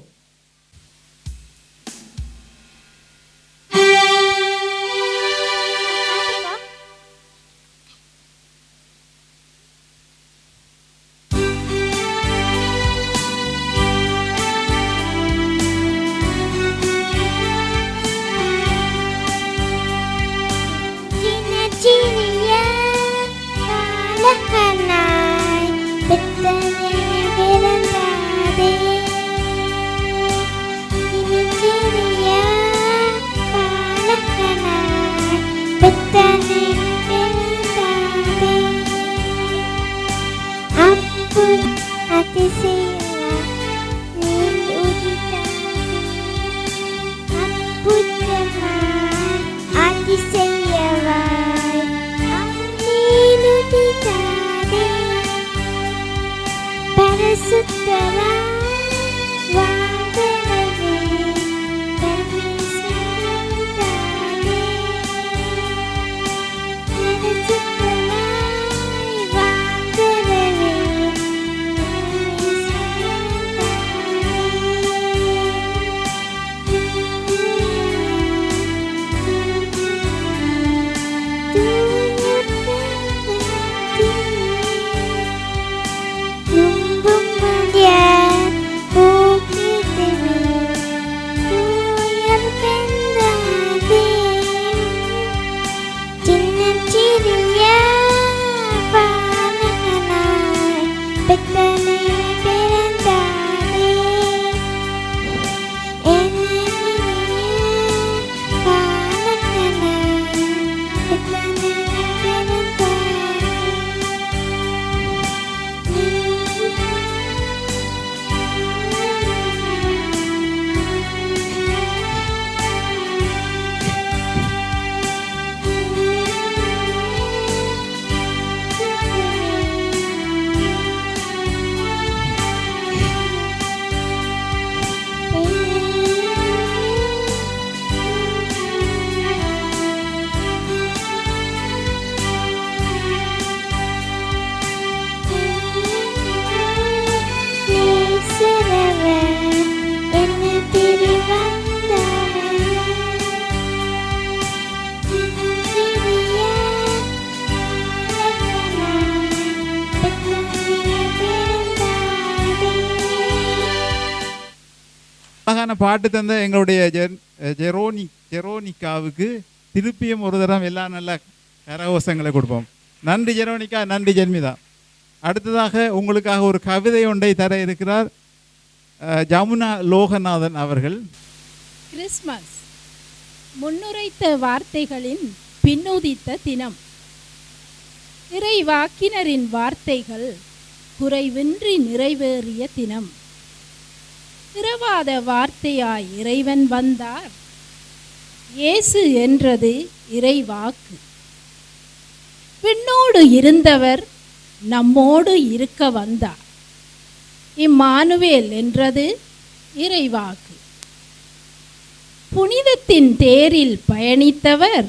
Lumbung mulia அழகான பாட்டு தந்த எங்களுடைய ஜெரோனிக்காவுக்கு திருப்பியும் ஒரு தரம் எல்லா நல்ல கரகோஷங்களை கொடுப்போம். நன்றி ஜெரோனிகா, நன்றி ஜெர்மிதா. அடுத்ததாக உங்களுக்காக ஒரு கவிதை ஒன்றை தர இருக்கிறார் ஜமுனா லோகநாதன் அவர்கள். கிறிஸ்மஸ் முன்னுரைத்த வார்த்தைகளின் பின்னுதித்த தினம். இறைவாக்கினரின் வார்த்தைகள் குறைவின்றி நிறைவேறிய தினம். திரவாத வார்த்தையாய் இறைவன் வந்தார். இயேசு என்றது இறைவாக்கு. விண்ணோடு இருந்தவர் நம்மோடு இருக்க வந்தார். இம்மானுவேல் என்றது இறைவாக்கு. புனிதத்தின் தேரில் பயணித்தவர்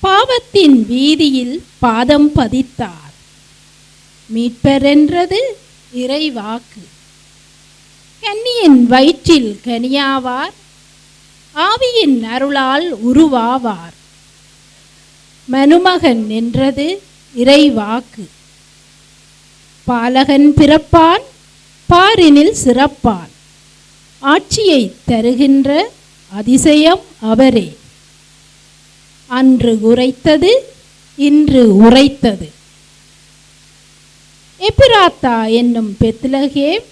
பாவத்தின் வீதியில் பாதம் பதித்தார். மீட்பர் என்றது இறைவாக்கு. கன்னியின் வயிற்றில் கனியாவார், ஆவியின் அருளால் உருவாவார். மனுமகன் என்றது இறைவாக்கு. பாலகன் பிறப்பான், பாரினில் சிறப்பான். ஆட்சியை தருகின்ற அதிசயம் அவரே. அன்று உரைத்தது இன்று உரைத்தது. எப்பிராத்தா என்னும் பெத்லகேம்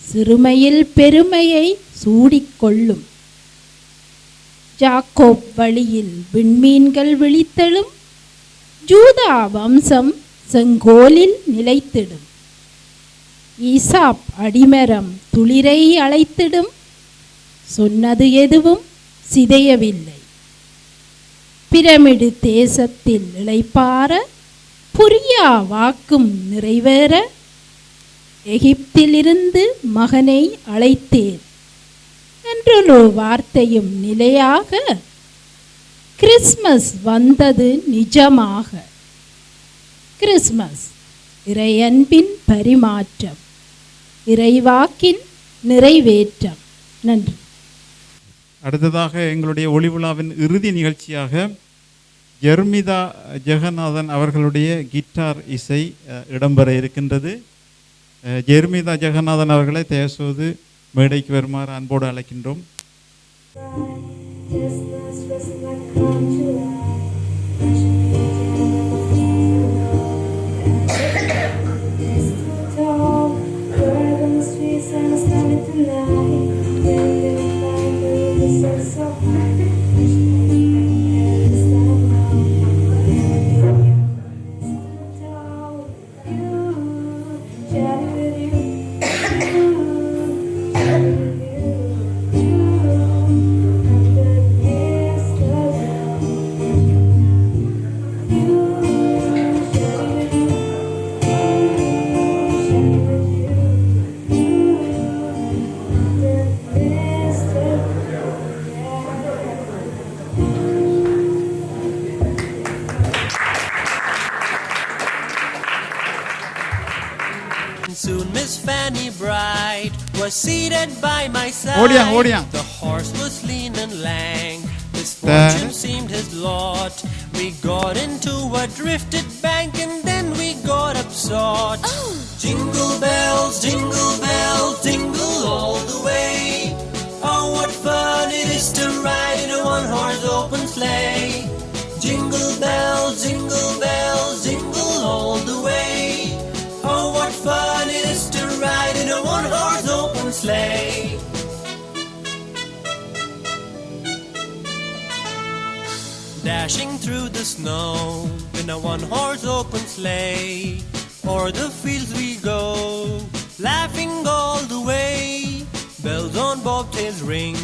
சிறுமையில் பெருமையை சூடிக்கொள்ளும். ஜாக்கோப் வழியில் விண்மீன்கள் விழித்தெழும். ஜூதா வம்சம் செங்கோலில் நிலைத்திடும். ஈசாப் அடிமரம் துளிரை அழைத்திடும். சொன்னது எதுவும் சிதையவில்லை. பிரமிடு தேசத்தில் இளைப்பாற புரியா வாக்கும் நிறைவேற எகிப்திலிருந்து மகனை அழைத்தேன் என்றொரு வார்த்தையும் நிலையாக கிறிஸ்மஸ் வந்தது நிஜமாக. கிறிஸ்மஸ் இறையன்பின் பரிமாற்றம், இறைவாக்கின் நிறைவேற்றம். நன்றி. அடுத்ததாக எங்களுடைய ஒளிவிழாவின் இறுதி நிகழ்ச்சியாக ஜெர்மிதா ஜெகநாதன் அவர்களுடைய கிட்டார் இசை இடம்பெற இருக்கின்றது. ஜெர்மிதா ஜெகநாதன் அவர்களை தயவுசெய்து மேடைக்கு வருமாறு அன்போடு அழைக்கின்றோம். Soon Miss Fanny Bright was seated by my side. Odia. The horse was lean and lank. His fortune seemed his lot. We got into a drifted bank and then we got upsot. Oh. Jingle bells, jingle all the way. Oh, what fun it is to ride in a one-horse open sleigh. Jingle bells, jingle all the way. Oh, what fun it is to ride in a one-horse open sleigh. Dashing through the snow in a one-horse open sleigh. O'er the fields we go, laughing all the way. Bells on bobtails ring,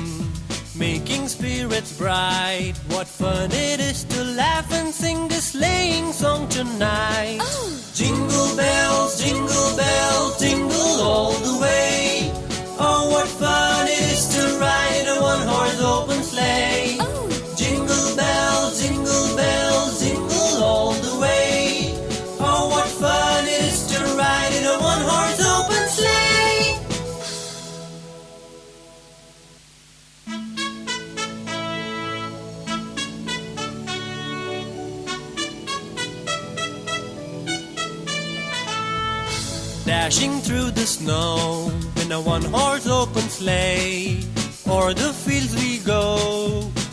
making spirits bright. What fun it is to laugh and sing this sleighing song tonight. Oh. Jingle bells, jingle all the way. Oh, what fun it is to ride in a one-horse open sleigh. Oh. Jingle bells, jingle all the way. Oh, what fun it is to ride in a one-horse open sleigh. Dashing through the snow in a one-horse open sleigh. o'er the fields we go,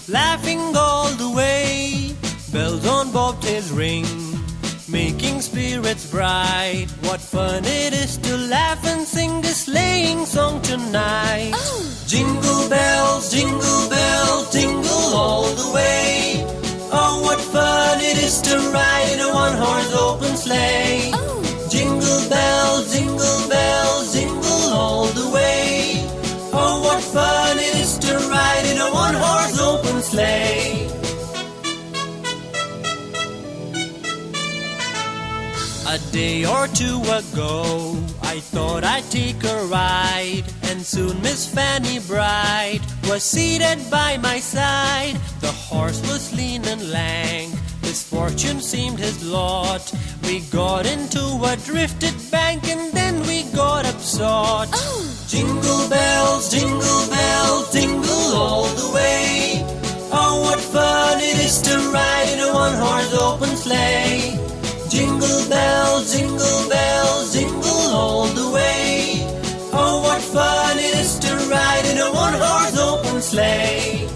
laughing all the way. Bells on bobtails ring, making spirits bright. What fun it is to laugh and sing this sleighing song tonight. Jingle bells, jingle all the way. Oh, what fun it is to ride in a one-horse open sleigh. Jingle bells, jingle all the way. Oh, what fun it is to ride in a one-horse open sleigh. A day or two ago, I thought I'd take a ride, and soon Miss Fanny Bright was seated by my side. The horse was lean and lank, misfortune seemed his lot. We got into a drifted bank, and then we got upsot. Jingle bells, jingle all the way. Oh, what fun it is to ride in a one-horse open sleigh. Jingle bells, jingle all the way. Oh, what fun it is to ride in a one-horse open sleigh.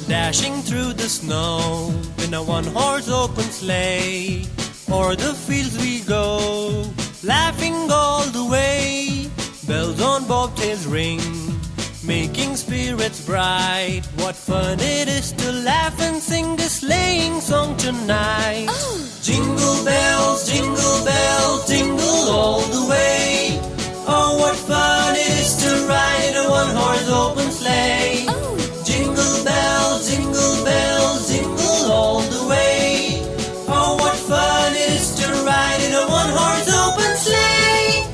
Dashing through the snow in a one-horse open sleigh, o'er the fields we go, laughing all the way. Bells on bobtails ring, making spirits bright. What fun it is to laugh and sing this sleighing song tonight. Jingle bells, jingle all the way. Oh, what fun it is to ride in a one-horse open sleigh. Jingle bells, jingle all the way. Oh, what fun it is to ride in a one-horse open sleigh.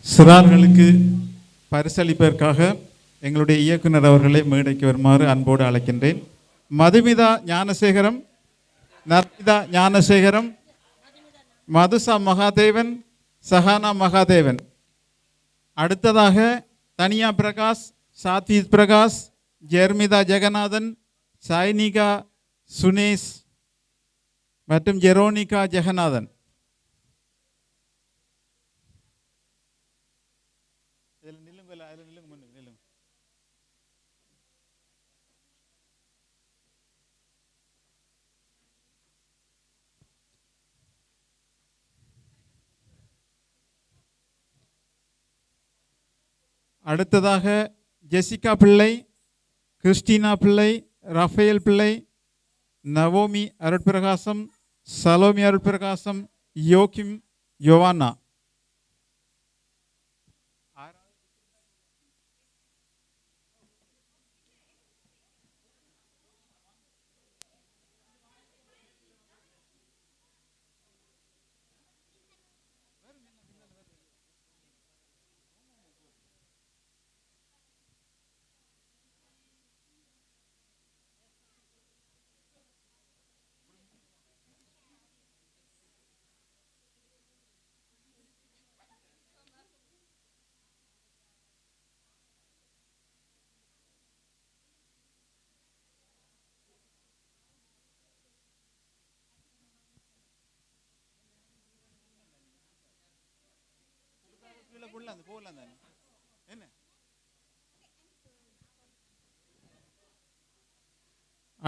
சிறார்களுக்கு பரிசளிப்பதற்காக எங்களுடைய இயக்குனர் அவர்களை மேடைக்கு வருமாறு அன்போடு அழைக்கின்றேன். மதுமிதா ஞானசேகரம், நர்மிதா ஞானசேகரம், மதுசா மகாதேவன், சஹானா மகாதேவன். அடுத்ததாக தனியா பிரகாஷ், சாத்வித் பிரகாஷ், ஜெர்மிதா ஜெகநாதன், சைனிகா சுனேஷ் மற்றும் ஜெரோனிகா ஜெகநாதன். அடுத்ததாக ஜெசிகா பிள்ளை, கிறிஸ்டினா பிள்ளை, ரஃபேல் பிள்ளை, நவோமி அருட்பிரகாசம், சலோமி அருட்பிரகாசம், யோகிம் யோவானா.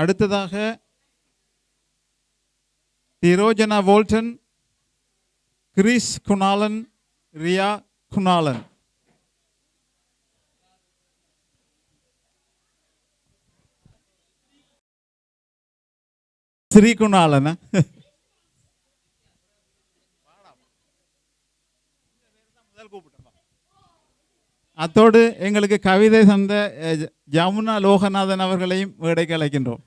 அடுத்ததாக திரோஜனா வோல்டன், கிறிஸ் குணாலன், ரியா குணாலன். ஸ்ரீ குணாலனா? அத்தோடு எங்களுக்கு கவிதை தந்த ஜமுனா லோகநாதன் அவர்களையும் மேடைக்கு அழைக்கின்றோம்.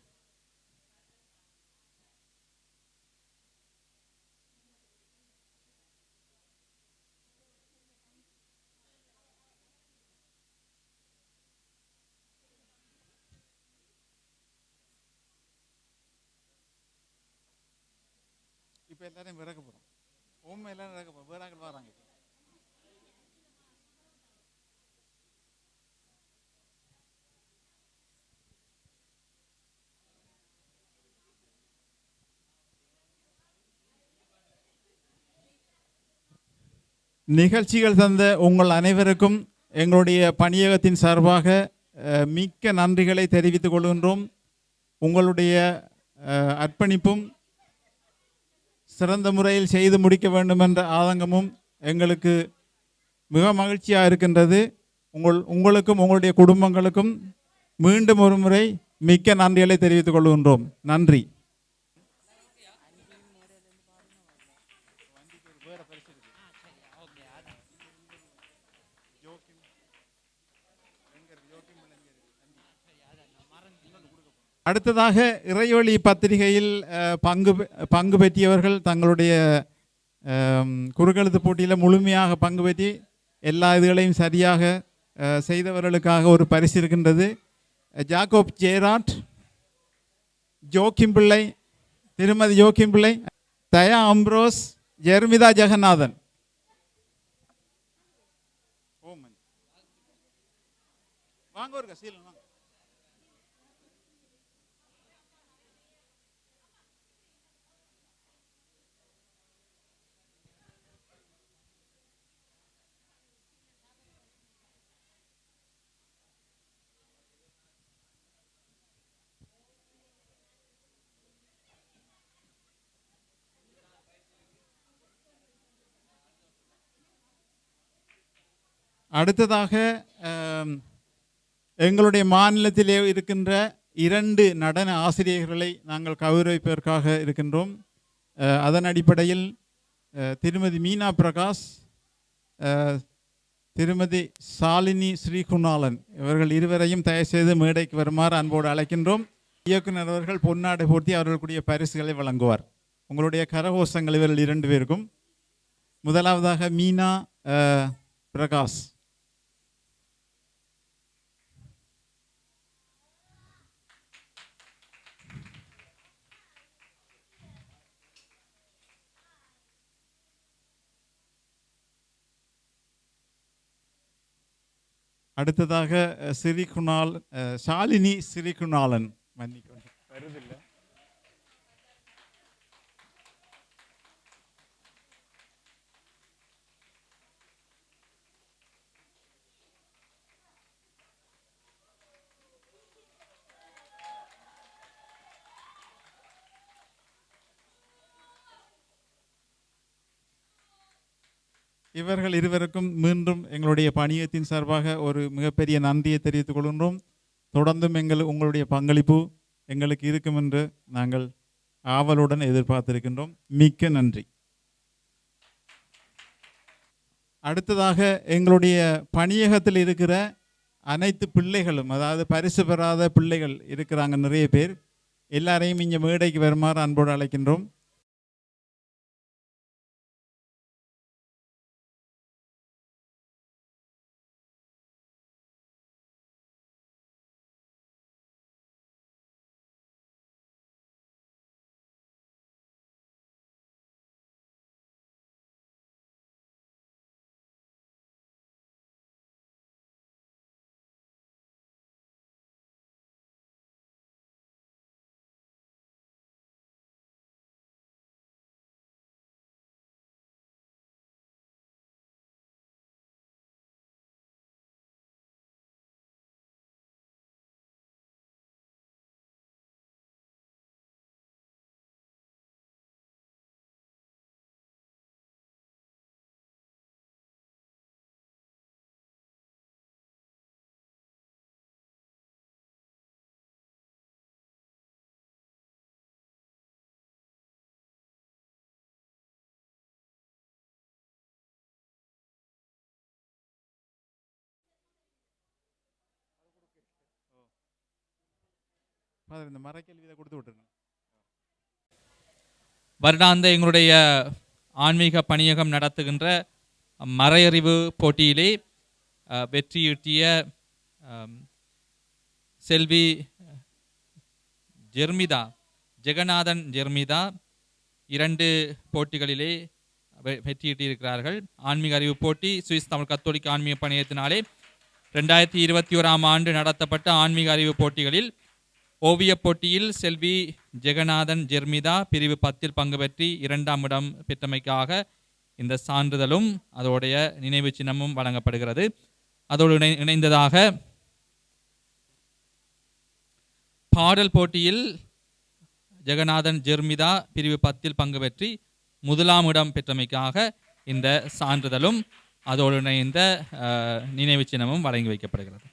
இப்போ எல்லாரையும் இறக்க போகிறோம். எல்லாரும் இறக்க போகிறோம். வேறாங்க வராங்க. நிகழ்ச்சிகள் தந்த உங்கள் அனைவருக்கும் எங்களுடைய பணியகத்தின் சார்பாக மிக்க நன்றிகளை தெரிவித்துக் கொள்கின்றோம். உங்களுடைய அர்ப்பணிப்பும் சிறந்த முறையில் செய்து முடிக்க வேண்டும் என்ற ஆதங்கமும் எங்களுக்கு மிக மகிழ்ச்சியாக இருக்கின்றது. உங்களுக்கும் உங்களுடைய குடும்பங்களுக்கும் மீண்டும் ஒரு முறை மிக்க நன்றிகளை தெரிவித்துக் கொள்கின்றோம். நன்றி. அடுத்ததாக இறைவழி பத்திரிகையில் பங்கு பெற்றியவர்கள் தங்களுடைய குறுக்கெழுத்து போட்டியில் முழுமையாக பங்கு பெற்றி எல்லா இதுகளையும் சரியாக செய்தவர்களுக்காக ஒரு பரிசு இருக்கின்றது. ஜாக்கோப் ஜெயராட், ஜோக்கிம் பிள்ளை, திருமதி ஜோக்கிம் பிள்ளை, தயா அம்ப்ரோஸ், ஜெர்மிதா ஜெகநாதன். வாங்க ஒரு கசீல் வாங்க. அடுத்ததாக எங்களுடைய மாநிலத்திலே இருக்கின்ற 2 நடன ஆசிரியர்களை நாங்கள் கௌரவிப்பதற்காக இருக்கின்றோம். அதன் அடிப்படையில் திருமதி மீனா பிரகாஷ், திருமதி சாலினி ஸ்ரீகுணாலன் இவர்கள் இருவரையும் தயவுசெய்து மேடைக்கு வருமாறு அன்போடு அழைக்கின்றோம். இயக்குனர் அவர்கள் பொன்னாடை போர்த்தி அவர்களுடைய பரிசுகளை வழங்குவார். உங்களுடைய கரகோஷங்கள் இவர்கள் 2 பேருக்கும். முதலாவதாக மீனா பிரகாஷ். அடுத்ததாக ஷாலினி ஸ்ரீகுணாலன். மன்னிக்கணும் வருதில்லை. இவர்கள் இருவருக்கும் மீண்டும் எங்களுடைய பணியத்தின் சார்பாக ஒரு மிகப்பெரிய நன்றியை தெரிவித்துக் கொள்கின்றோம். தொடர்ந்தும் உங்களுடைய பங்களிப்பு எங்களுக்கு இருக்கும் என்று நாங்கள் ஆவலுடன் எதிர்பார்த்திருக்கின்றோம். மிக்க நன்றி. அடுத்ததாக எங்களுடைய பணியகத்தில் இருக்கிற அனைத்து பிள்ளைகளும், அதாவது பரிசு பெறாத பிள்ளைகள் இருக்கிறாங்க நிறைய பேர், எல்லாரையும் இங்கே மேடைக்கு வருமாறு அன்போடு அழைக்கின்றோம். இந்த மரக்கேள்வியை கொடுத்து விட்டுருங்க. வருடாந்த எங்களுடைய ஆன்மீக பணியகம் நடத்துகின்ற மறையறிவு போட்டியிலே வெற்றியீட்டிய செல்வி ஜெகநாதன் ஜெர்மிதா 2 போட்டிகளிலே வெற்றியீட்டியிருக்கிறார்கள். ஆன்மீக அறிவு போட்டி சுவிஸ் தமிழ் கத்தோலிக்க ஆன்மீக பணியத்தினாலே 2021 ஆண்டு நடத்தப்பட்ட ஆன்மீக அறிவு போட்டிகளில் ஓவிய போட்டியில் செல்வி ஜெகநாதன் ஜெர்மிதா பிரிவு 10 பங்கு பெற்றி 2ஆம் இடம் பெற்றமைக்காக இந்த சான்றிதழும் அதோடைய நினைவு சின்னமும் வழங்கப்படுகிறது. அதோடு இணைந்ததாக பாடல் போட்டியில் ஜெகநாதன் ஜெர்மிதா பிரிவு 10 பங்கு பெற்றி முதலாம் இடம் பெற்றமைக்காக இந்த சான்றிதழும் அதோடு இணைந்த நினைவு சின்னமும் வழங்கி வைக்கப்படுகிறது.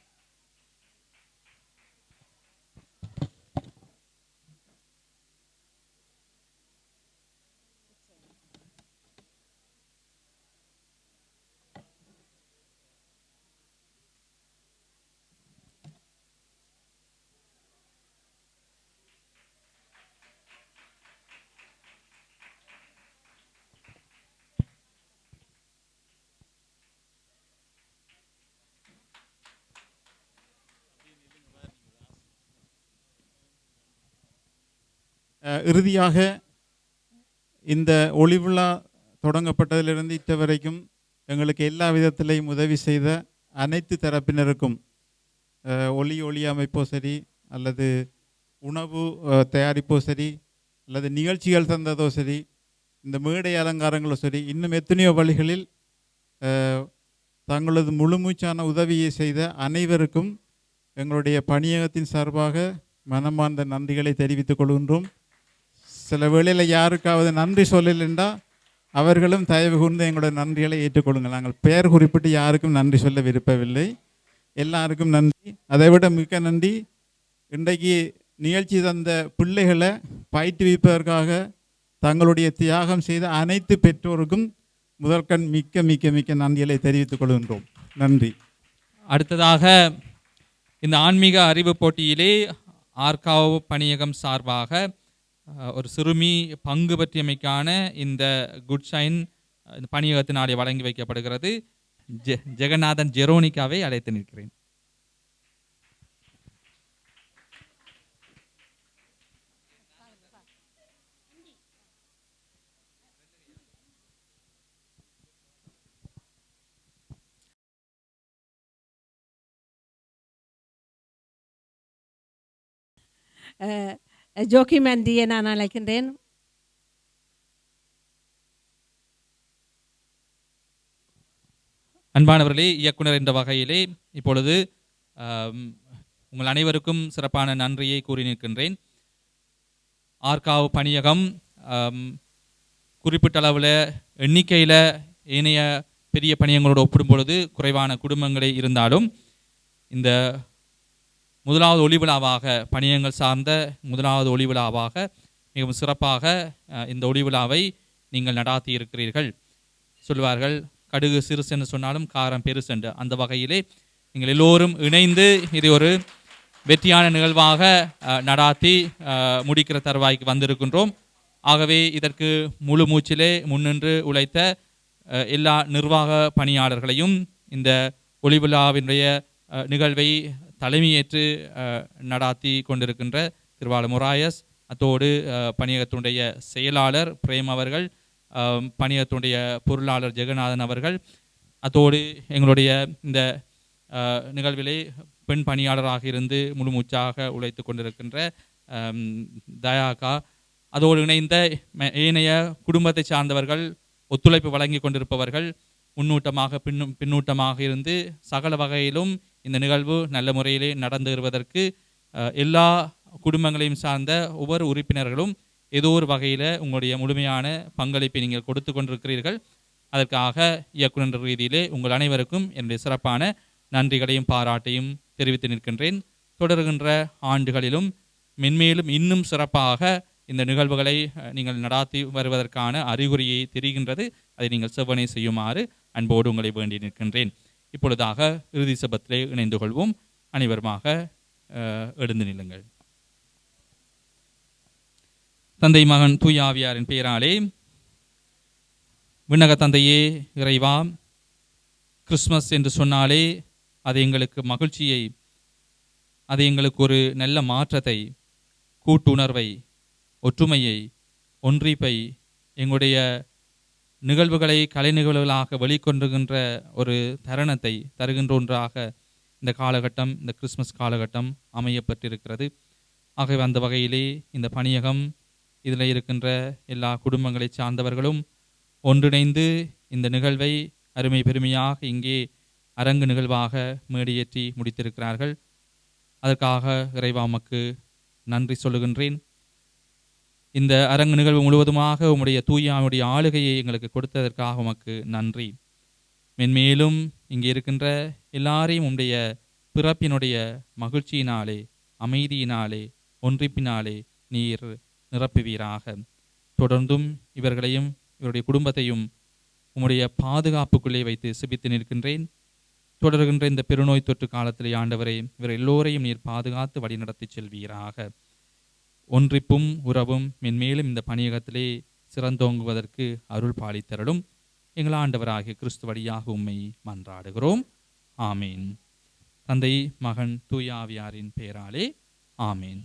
இறுதியாக இந்த ஒளிவிழா தொடங்கப்பட்டதிலிருந்து இட்ட வரைக்கும் எங்களுக்கு எல்லா விதத்திலையும் உதவி செய்த அனைத்து தரப்பினருக்கும் ஒளி அமைப்போ சரி, அல்லது உணவு தயாரிப்போ சரி, அல்லது நிகழ்ச்சிகள் தந்ததோ சரி, இந்த மேடை அலங்காரங்களோ சரி, இன்னும் எத்தனையோ வழிகளில் தங்களது முழுமூச்சான உதவியை செய்த அனைவருக்கும் எங்களுடைய பணியகத்தின் சார்பாக மனமார்ந்த நன்றிகளை தெரிவித்துக் கொள்கின்றோம். சில வேளையில் யாருக்காவது நன்றி சொல்லலைண்டா அவர்களும் தயவு கூர்ந்து எங்களுடைய நன்றிகளை ஏற்றுக்கொள்ளுங்கள். நாங்கள் பெயர் குறிப்பிட்டு யாருக்கும் நன்றி சொல்ல விருப்பவில்லை. எல்லாருக்கும் நன்றி. அதை விட மிக்க நன்றி, இன்றைக்கு நிகழ்ச்சி தந்த பிள்ளைகளை பயிற்றுவிப்பதற்காக தங்களுடைய தியாகம் செய்த அனைத்து பெற்றோருக்கும் முதற்கண் மிக்க மிக்க மிக்க நன்றிகளை தெரிவித்துக் கொள்கின்றோம். நன்றி. அடுத்ததாக இந்த ஆன்மீக அறிவு போட்டியிலே ஆர்காவ் பணியகம் சார்பாக ஒரு சிறுமி பங்கு பற்றியமைக்கான இந்த குட் சைன் பணியகத்தினாலே வழங்கி வைக்கப்படுகிறது. ஜெகநாதன் ஜெரோனிகாவை அழைத்து நிற்கிறேன். ஜோக்கி மந்தியை நான் அழைக்கின்றேன். அன்பானவர்களே, இயக்குனர் என்ற வகையிலே இப்பொழுது உங்கள் அனைவருக்கும் சிறப்பான நன்றியை கூறி நிற்கின்றேன். ஆர்காவ் பணியகம் குறிப்பிட்ட அளவில் எண்ணிக்கையில் ஏனைய பெரிய பணியங்களோடு ஒப்பிடும் பொழுது குறைவான குடும்பங்களே இருந்தாலும் இந்த முதலாவது ஒளிவிழாவாக, பணியங்கள் சார்ந்த முதலாவது ஒளிவிழாவாக மிகவும் சிறப்பாக இந்த ஒளிவிழாவை நீங்கள் நடாத்தி இருக்கிறீர்கள். சொல்வார்கள், கடுகு சிறுசென்று சொன்னாலும் காரம் பெருசென்று. அந்த வகையிலே நீங்கள் எல்லோரும் இணைந்து இதை ஒரு வெற்றியான நிகழ்வாக நடாத்தி முடிக்கிற தருவாய்க்கு வந்திருக்கின்றோம். ஆகவே இதற்கு முழு மூச்சிலே முன்னின்று உழைத்த எல்லா நிர்வாக பணியாளர்களையும், இந்த ஒளிவிழாவினுடைய நிகழ்வை தலைமையேற்று நடாத்தி கொண்டிருக்கின்ற திருவாளர் மொராயஸ், அத்தோடு பணியகத்தினுடைய செயலாளர் பிரேம் அவர்கள், பணியகத்தினுடைய பொருளாளர் ஜெகநாதன் அவர்கள், அத்தோடு எங்களுடைய இந்த நிகழ்விலே பெண் பணியாளராக இருந்து முழுமூச்சாக உழைத்து கொண்டிருக்கின்ற தயாகா, அதோடு இணைந்த ஏனைய குடும்பத்தை சார்ந்தவர்கள், ஒத்துழைப்பு வழங்கி கொண்டிருப்பவர்கள், முன்னூட்டமாக பின்னூட்டமாக இருந்து சகல வகையிலும் இந்த நிகழ்வு நல்ல முறையிலே நடந்தேறுவதற்கு எல்லா குடும்பங்களையும் சார்ந்த ஒவ்வொரு உறுப்பினர்களும் ஏதோ ஒரு வகையில் உங்களுடைய முழுமையான பங்களிப்பை நீங்கள் கொடுத்து கொண்டிருக்கிறீர்கள். அதற்காக இயக்குனர் ரீதியிலே உங்கள் அனைவருக்கும் என்னுடைய சிறப்பான நன்றிகளையும் பாராட்டையும் தெரிவித்து நிற்கின்றேன். தொடர்கின்ற ஆண்டுகளிலும் மென்மேலும் இன்னும் சிறப்பாக இந்த நிகழ்வுகளை நீங்கள் நடாத்தி வருவதற்கான அறிகுறியை தெரிகின்றது. அதை நீங்கள் செவ்வனை செய்யுமாறு அன்போடு உங்களை வேண்டி நிற்கின்றேன். இப்பொழுதாக இறுதி சபத்திலே இணைந்து கொள்வோம். அனைவருமாக எழுந்து நில்லுங்கள். தந்தை மகன் தூய ஆவியாரின் பெயராலே. விண்ணக தந்தையே இறைவா, கிறிஸ்மஸ் என்று சொன்னாலே அது எங்களுக்கு மகிழ்ச்சியை, அது எங்களுக்கு ஒரு நல்ல மாற்றத்தை, கூட்டுணர்வை, ஒற்றுமையை, ஒன்றிப்பை, எங்களுடைய நிகழ்வுகளை கலை நிகழ்வுகளாக வெளிக்கொண்டுகின்ற ஒரு தருணத்தை தருகின்ற ஒன்றாக இந்த காலகட்டம், இந்த கிறிஸ்மஸ் காலகட்டம் அமையப்பட்டிருக்கிறது. ஆகவே அந்த வகையிலே இந்த பணியகம், இதில் இருக்கின்ற எல்லா குடும்பங்களை சார்ந்தவர்களும் ஒன்றிணைந்து இந்த நிகழ்வை அருமை பெருமையாக இங்கே அரங்கு நிகழ்வாக மேடையேற்றி முடித்திருக்கிறார்கள். அதற்காக இறைவா உமக்கு நன்றி சொல்லுகின்றேன். இந்த அரங்கு நிகழ்வு முழுவதுமாக உம்முடைய தூயாவுடைய ஆளுகையை எங்களுக்கு கொடுத்ததற்காக உமக்கு நன்றி. மென்மேலும் இங்கே இருக்கின்ற எல்லாரையும் உம்முடைய பிறப்பினுடைய மகிழ்ச்சியினாலே, அமைதியினாலே, ஒன்றிப்பினாலே நீர் நிரப்புவீராக. தொடர்ந்தும் இவர்களையும் இவருடைய குடும்பத்தையும் உம்முடைய பாதுகாப்புக்குள்ளே வைத்து சிபித்து நிற்கின்றேன். தொடர்கின்ற இந்த பெருநோய் தொற்று காலத்திலே ஆண்டவரே, இவர் எல்லோரையும் நீர் பாதுகாத்து வழிநடத்தி செல்வீராக. ஒன்றிப்பும் உறவும் மென்மேலும் இந்த பணியகத்திலே சிறந்தோங்குவதற்கு அருள் பாலித்தரலும் எங்கள் ஆண்டவராகிய கிறிஸ்து வழியாக உம்மை மன்றாடுகிறோம். ஆமீன். தந்தை, மகன், தூய ஆவியாரின் பெயராலே ஆமீன்.